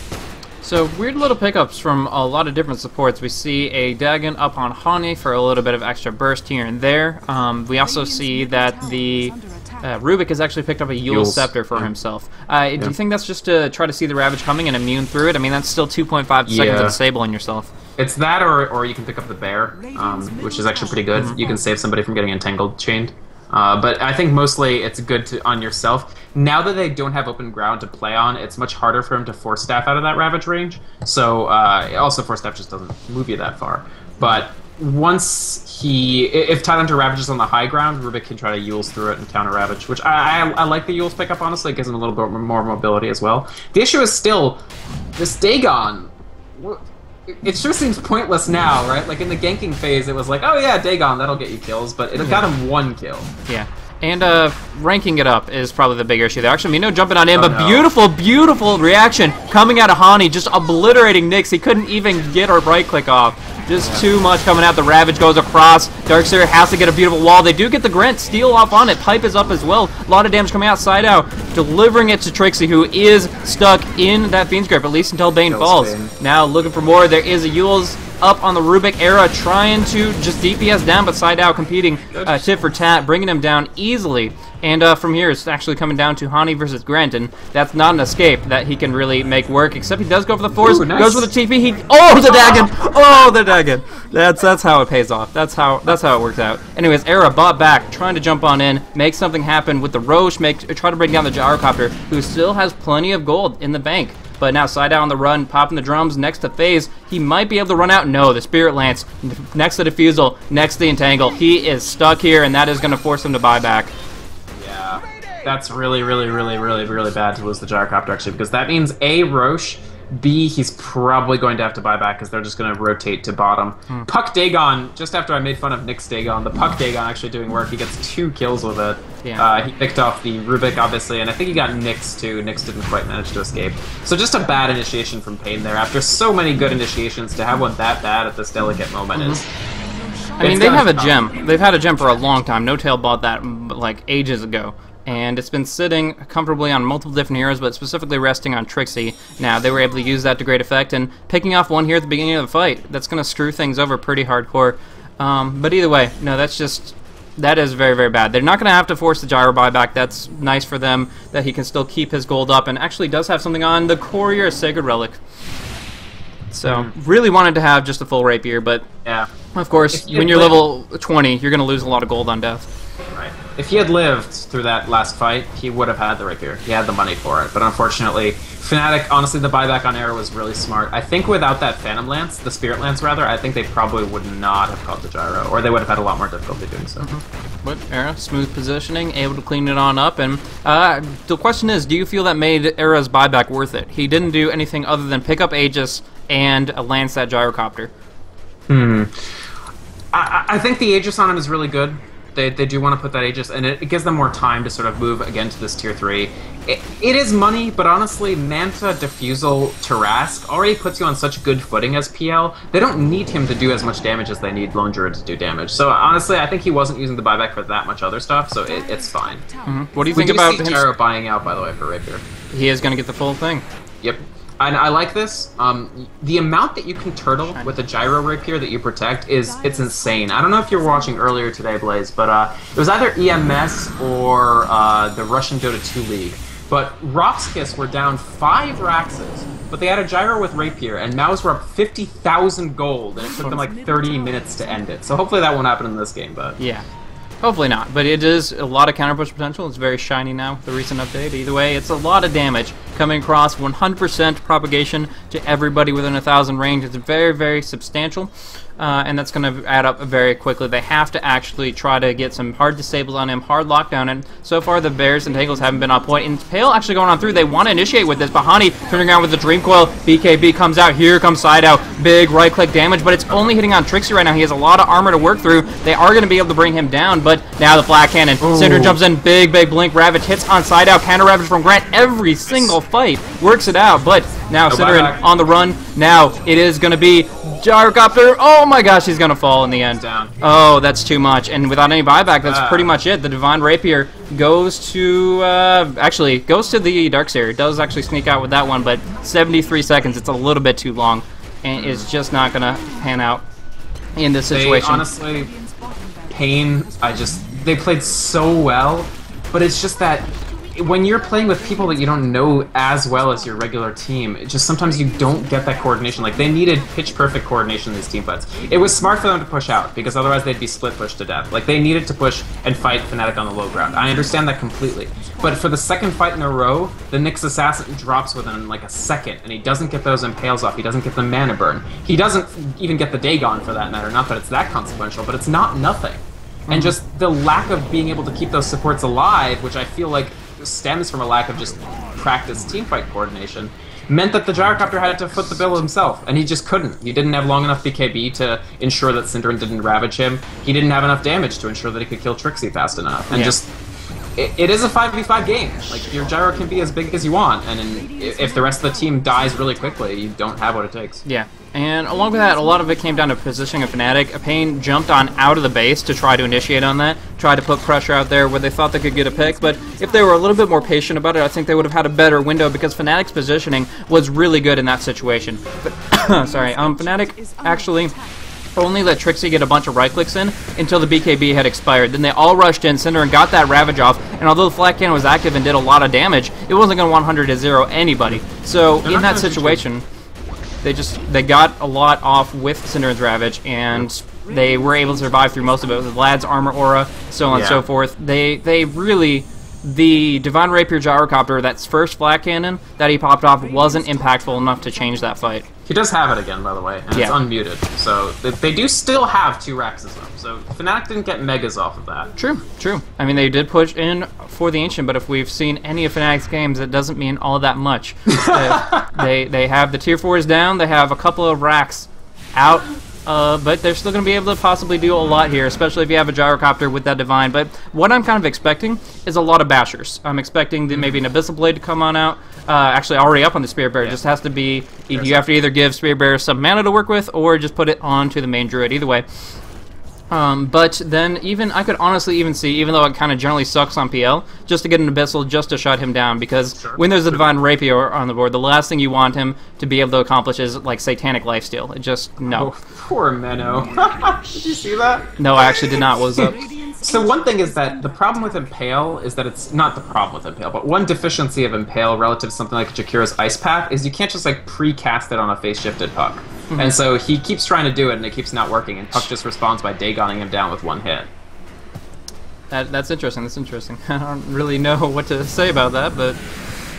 So, weird little pickups from a lot of different supports. We see a Dagon up on Hani for a little bit of extra burst here and there. We also see that the Rubik has actually picked up a Yule Scepter for himself. Do you think that's just to try to see the Ravage coming and immune through it? I mean, that's still 2.5 seconds of disabling yourself. It's that, or you can pick up the Bear, which is actually pretty good. You can save somebody from getting entangled chained. But I think mostly it's good on yourself. Now that they don't have open ground to play on, it's much harder for him to Force Staff out of that Ravage range. So also Force Staff just doesn't move you that far. But once if Tidehunter Ravages on the high ground, Rubik can try to Yules through it and counter Ravage, which I like the Yules pickup, honestly. It gives him a little bit more mobility as well. The issue is still, this Dagon, it sure seems pointless now, right? Like in the ganking phase, it was like, oh yeah, Dagon, that'll get you kills, but it got him 1 kill. Yeah. And ranking it up is probably the bigger issue there. Actually, Mino jumping on in, but no. beautiful, beautiful reaction coming out of Hani, just obliterating Nyx. He couldn't even get a right click off. Just too much coming out. The Ravage goes across. Darkseer has to get a beautiful wall. They do get the Grant steal off on it. Pipe is up as well. A lot of damage coming out. Side out, delivering it to Trixie, who is stuck in that Fiend's Grip, at least until Bane falls. Now looking for more. There is a Yule's up on the Rubik Era, trying to just DPS down, but Side out competing tit for tat, bringing him down easily. And from here, it's actually coming down to Hani versus Grant, and that's not an escape that he can really make work, except he does go for the force, goes for the TP, oh, the Dagon! Oh, the Dagon! That's how it pays off. That's how it works out. Anyways, Era bought back, trying to jump on in, make something happen with the Roche, try to bring down the Gyrocopter, who still has plenty of gold in the bank. But now Side out on the run, popping the drums next to FaZe. He might be able to run out. No, the Spirit Lance next to Diffusal, next to the Entangle. He is stuck here, and that is going to force him to buy back. Yeah, that's really, really, really, really, really bad to lose the Gyrocopter, actually, because that means A, Roche, B, he's probably going to have to buy back because they're just going to rotate to bottom. Puck Dagon, just after I made fun of Nyx Dagon, the Puck Dagon actually doing work. He gets 2 kills with it. Yeah. He picked off the Rubik, obviously, and I think he got Nyx, too. Nyx didn't quite manage to escape. So just a bad initiation from paiN there. After so many good initiations, to have one that bad at this delicate moment is... I mean, they have a gem. They've had a gem for a long time. No Tail bought that, like, ages ago. And it's been sitting comfortably on multiple different heroes, but specifically resting on Trixie. Now, they were able to use that to great effect, and picking off one here at the beginning of the fight, that's going to screw things over pretty hardcore. But either way, no, that is very, very bad. They're not going to have to force the Gyro buyback. That's nice for them, that he can still keep his gold up, and actually does have something on the Courier Sacred Relic. So, really wanted to have just a full Rapier, but yeah, of course, when you're level 20, you're going to lose a lot of gold on death. Right. If he had lived through that last fight, he would have had the Rapier. He had the money for it. But unfortunately, Fnatic, honestly, the buyback on Era was really smart. I think without that Phantom Lance, the Spirit Lance rather, I think they probably would not have caught the Gyro, or they would have had a lot more difficulty doing so. But Era, smooth positioning, able to clean it on up, and the question is, do you feel that made Era's buyback worth it? He didn't do anything other than pick up Aegis and lance that Gyrocopter. I think the Aegis on him is really good. They do want to put that Aegis, and it gives them more time to sort of move again to this tier 3. It is money, but honestly, Manta, Diffusal, Tarask already puts you on such good footing as PL. They don't need him to do as much damage as they need Lone Druid to do damage. So honestly, I think he wasn't using the buyback for that much other stuff, so it's fine. What do you think about him? Gyro buying out, by the way, for Rapier? He is going to get the full thing. Yep. And I like this. The amount that you can turtle with a Gyro Rapier that you protect it's insane. I don't know if you were watching earlier today, Blaze, but it was either EMS or the Russian Dota 2 League. But Roxkiss were down 5 Raxes, but they had a Gyro with Rapier, and Maus were up 50,000 gold, and it took them like 30 minutes to end it. So hopefully that won't happen in this game, but... Yeah. Hopefully not, but it is a lot of counter push potential. It's very shiny now with the recent update. Either way, it's a lot of damage coming across, 100% propagation to everybody within 1,000 range. It's very, very substantial, and that's going to add up very quickly. They have to actually try to get some hard disables on him, hard lockdown, and so far the Bears and Tangles haven't been on point. And Pale actually going on through. They want to initiate with this. Bahani turning around with the Dream Coil. BKB comes out. Here comes Side out. Big right-click damage, but it's only hitting on Trixie right now. He has a lot of armor to work through. They are going to be able to bring him down, but now the Flat Cannon. Cinder jumps in. Big Blink. Ravage hits on Side out. Counter Ravage from Grant every single fight. Works it out, but now Cinder on the run. Now it is going to be Gyrocopter. Oh my gosh, he's going to fall in the end. Oh, that's too much. And without any buyback, that's pretty much it. The Divine Rapier goes to, actually, goes to the Darkseer. It does actually sneak out with that one, but 73 seconds, it's a little bit too long. And it's just not going to pan out in this situation. Honestly, paiN, they played so well, but it's just that when you're playing with people that you don't know as well as your regular team, it just sometimes you don't get that coordination. Like, they needed pitch-perfect coordination in these team fights. It was smart for them to push out, because otherwise they'd be split-pushed to death. Like, they needed to push and fight Fnatic on the low ground. I understand that completely. But for the second fight in a row, the Nyx Assassin drops within, like, a second, and he doesn't get those impales off. He doesn't get the mana burn. He doesn't even get the Dagon, for that matter. Not that it's that consequential, but it's not nothing. And just the lack of being able to keep those supports alive, which I feel like stems from a lack of just practice teamfight coordination, meant that the Gyrocopter had to foot the bill himself, and he just couldn't. He didn't have long enough BKB to ensure that Synderen didn't ravage him. He didn't have enough damage to ensure that he could kill Trixie fast enough. And just... It is a 5v5 game. Like, your gyro can be as big as you want, and if the rest of the team dies really quickly, you don't have what it takes. Yeah, and along with that, a lot of it came down to positioning of Fnatic. paiN jumped on out of the base to try to initiate on that, try to put pressure out there where they thought they could get a pick, but if they were a little bit more patient about it, I think they would have had a better window because Fnatic's positioning was really good in that situation. But, sorry, Fnatic actually only let Trixie get a bunch of right-clicks in until the BKB had expired. Then they all rushed in, Synderen got that Ravage off, and although the flat cannon was active and did a lot of damage, it wasn't going to 100-0 anybody. So in that situation, they got a lot off with Synderen's Ravage, and they were able to survive through most of it. With Vlad's Armor Aura, so on and so forth. They really... The Divine Rapier Gyrocopter, that first flat cannon that he popped off, wasn't impactful enough to change that fight. He does have it again, by the way, and it's unmuted. So they do still have 2 Raxes, though. So Fnatic didn't get Megas off of that. True, true. I mean, they did push in for the Ancient, but if we've seen any of Fnatic's games, it doesn't mean all that much. They have the tier 4s down, they have a couple of Rax out, but they're still going to be able to possibly do a lot here, especially if you have a Gyrocopter with that Divine. But what I'm kind of expecting is a lot of Bashers. I'm expecting maybe an Abyssal Blade to come on out. Actually, already up on the Spirit Bearer. It just has to be... You have to either give Spirit Bearer some mana to work with, or just put it onto the main Druid. Either way. But then I could honestly even see, even though it kind of generally sucks on PL, just to get an Abyssal, just to shut him down, because when there's a Divine Rapier on the board, the last thing you want him to be able to accomplish is, like, Satanic Lifesteal. It just, no. Oh, poor Menno. Did you see that? No, I actually did not. What was up? So one thing is that the problem with Impale is that it's not the problem with Impale, but one deficiency of Impale relative to something like Jakira's Ice Path is you can't just like pre-cast it on a face-shifted Puck. And so he keeps trying to do it and it keeps not working, and Puck just responds by Dagoning him down with 1 hit. That's interesting, that's interesting. I don't really know what to say about that, but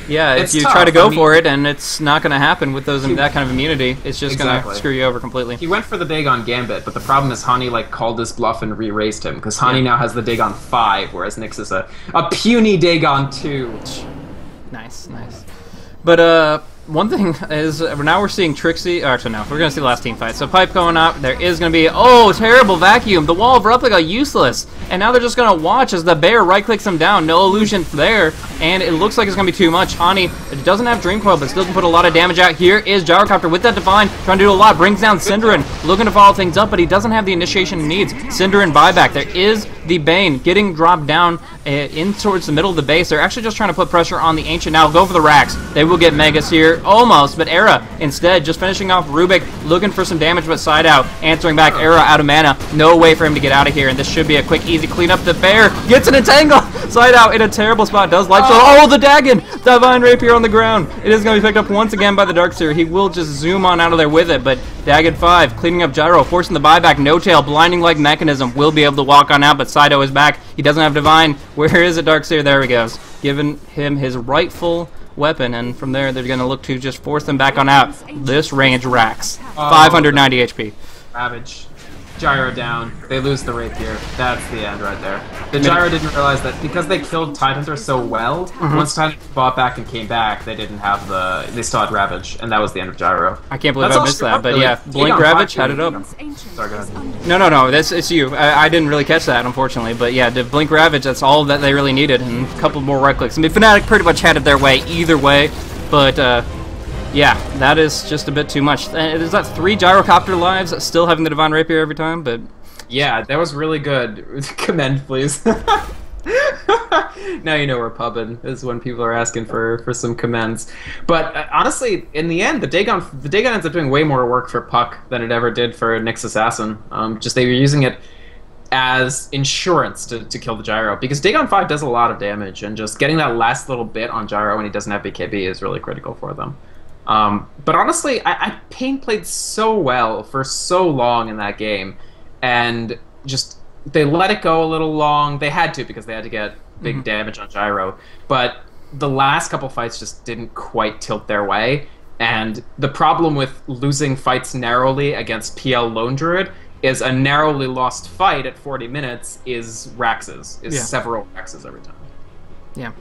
yeah, it's if you tough. try to go for it and it's not going to happen with that kind of immunity, it's just going to screw you over completely. He went for the Dagon Gambit, but the problem is Hani like called his bluff and re-raised him, because Hani now has the Dagon 5, whereas Nyx is a puny Dagon 2. Nice, nice. But one thing is, now we're seeing Trixie... Actually, no. We're going to see the last team fight. So, Pipe going up. There is going to be... Oh, terrible vacuum. The Wall of Replica, useless. And now they're just going to watch as the bear right-clicks him down. No illusion there. And it looks like it's going to be too much. Hani doesn't have Dream Coil, but still can put a lot of damage out. Here is Gyrocopter with that Divine. Trying to do a lot. Brings down Synderen. Looking to follow things up, but he doesn't have the initiation he needs. Synderen buyback. There is the Bane getting dropped down in towards the middle of the base. They're actually just trying to put pressure on the Ancient now. Go for the Rax. They will get Megas here. Almost, but Era instead just finishing off Rubik, looking for some damage, but side out, answering back. Era out of mana. No way for him to get out of here, and this should be a quick, easy cleanup. The bear gets an entangle. Side out in a terrible spot. Does life steal. Oh, the Dagon! Divine Rapier on the ground. It is going to be picked up once again by the Darkseer. He will just zoom on out of there with it, but Dagon 5 cleaning up Gyro, forcing the buyback. No Tail, blinding like Mechanism, will be able to walk on out, but Sido is back. He doesn't have Divine. Where is it, Darkseer? There he goes. Giving him his rightful weapon, and from there they're going to look to just force them back on out. This range Rax. 590 HP. Ravage. Gyro down. They lose the Rapier. That's the end right there. The Gyro didn't realize that because they killed Tidehunter so well, once Tidehunter bought back and came back, they didn't have the... They still had Ravage, and that was the end of Gyro. I can't believe I missed that, but yeah. Blink Ravage had it up. Sorry, go ahead. No, it's you. I didn't really catch that, unfortunately, but yeah, the Blink Ravage, that's all that they really needed, and a couple more right clicks. I mean, Fnatic pretty much had it their way either way, but yeah, that is just a bit too much. Is that 3 Gyrocopter lives, still having the Divine Rapier every time, but... Yeah, that was really good. Commend, please. Now you know we're pubbing. This is when people are asking for some commends. But honestly, in the end, the Dagon ends up doing way more work for Puck than it ever did for Nyx Assassin. Just they were using it as insurance to kill the Gyro, because Dagon 5 does a lot of damage, and just getting that last little bit on Gyro when he doesn't have BKB is really critical for them. But honestly, paiN played so well for so long in that game, and just they let it go a little long. They had to, because they had to get big damage on Gyro, but the last couple fights just didn't quite tilt their way. And the problem with losing fights narrowly against PL Lone Druid is a narrowly lost fight at 40 minutes is Raxes, several Raxes every time. Yeah.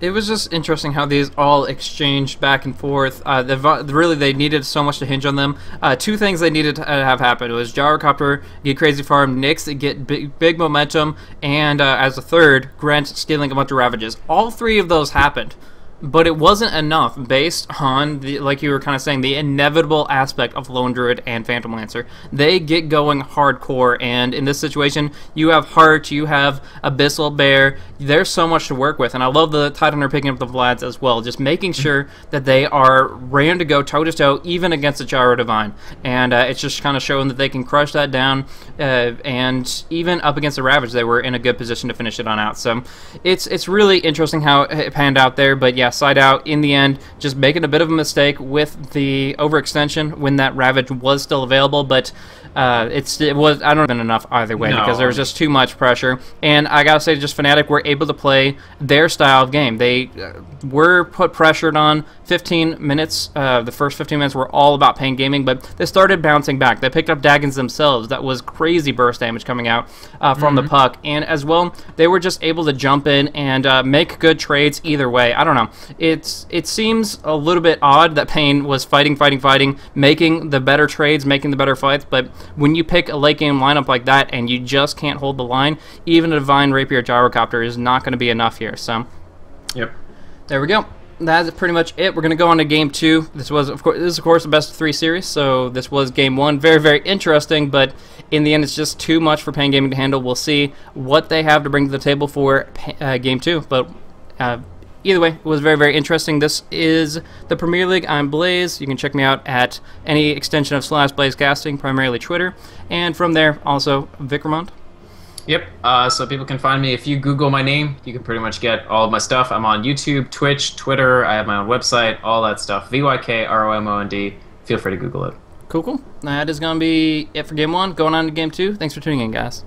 It was just interesting how these all exchanged back and forth. Really, they needed so much to hinge on them. Two things they needed to have happen. It was Gyrocopter get crazy farm, Nyx get big momentum, and as a third, Grant stealing a bunch of Ravages. All three of those happened. But it wasn't enough based on, like you were kind of saying, the inevitable aspect of Lone Druid and Phantom Lancer. They get going hardcore, and in this situation, you have Heart, you have Abyssal Bear. There's so much to work with, and I love the Tidehunter picking up the Vlads as well, just making sure that they are ready to go toe-to-toe, even against the Gyro Divine. And it's just kind of showing that they can crush that down, and even up against the Ravage, they were in a good position to finish it on out. So it's really interesting how it panned out there, but yeah, side out in the end, just making a bit of a mistake with the overextension when that Ravage was still available, but I don't have been enough either way, because there was just too much pressure. And I gotta say, just Fnatic were able to play their style of game. They were pressured on 15 minutes. The first 15 minutes were all about paiN gaming, but they started bouncing back. They picked up Daggons themselves. That was crazy burst damage coming out from the puck, and as well, they were just able to jump in and make good trades either way. I don't know. It seems a little bit odd that paiN was fighting, making the better trades, making the better fights, but when you pick a late game lineup like that and you just can't hold the line, even a Divine Rapier Gyrocopter is not going to be enough here. So, yep, there we go. That's pretty much it. We're going to go on to game 2. This is of course the best of 3 series, so this was game 1. Very, very interesting, but in the end, it's just too much for paiN Gaming to handle. We'll see what they have to bring to the table for game 2, but either way, it was very, very interesting. This is the Premier League. I'm Blaze. You can check me out at any extension of /BlazeCasting, primarily Twitter, and from there, also Vikramond. Yep, so people can find me. If you Google my name, you can pretty much get all of my stuff. I'm on YouTube, Twitch, Twitter. I have my own website, all that stuff. VYKROMOND. Feel free to Google it. Cool. That is going to be it for game 1. Going on to game 2. Thanks for tuning in, guys.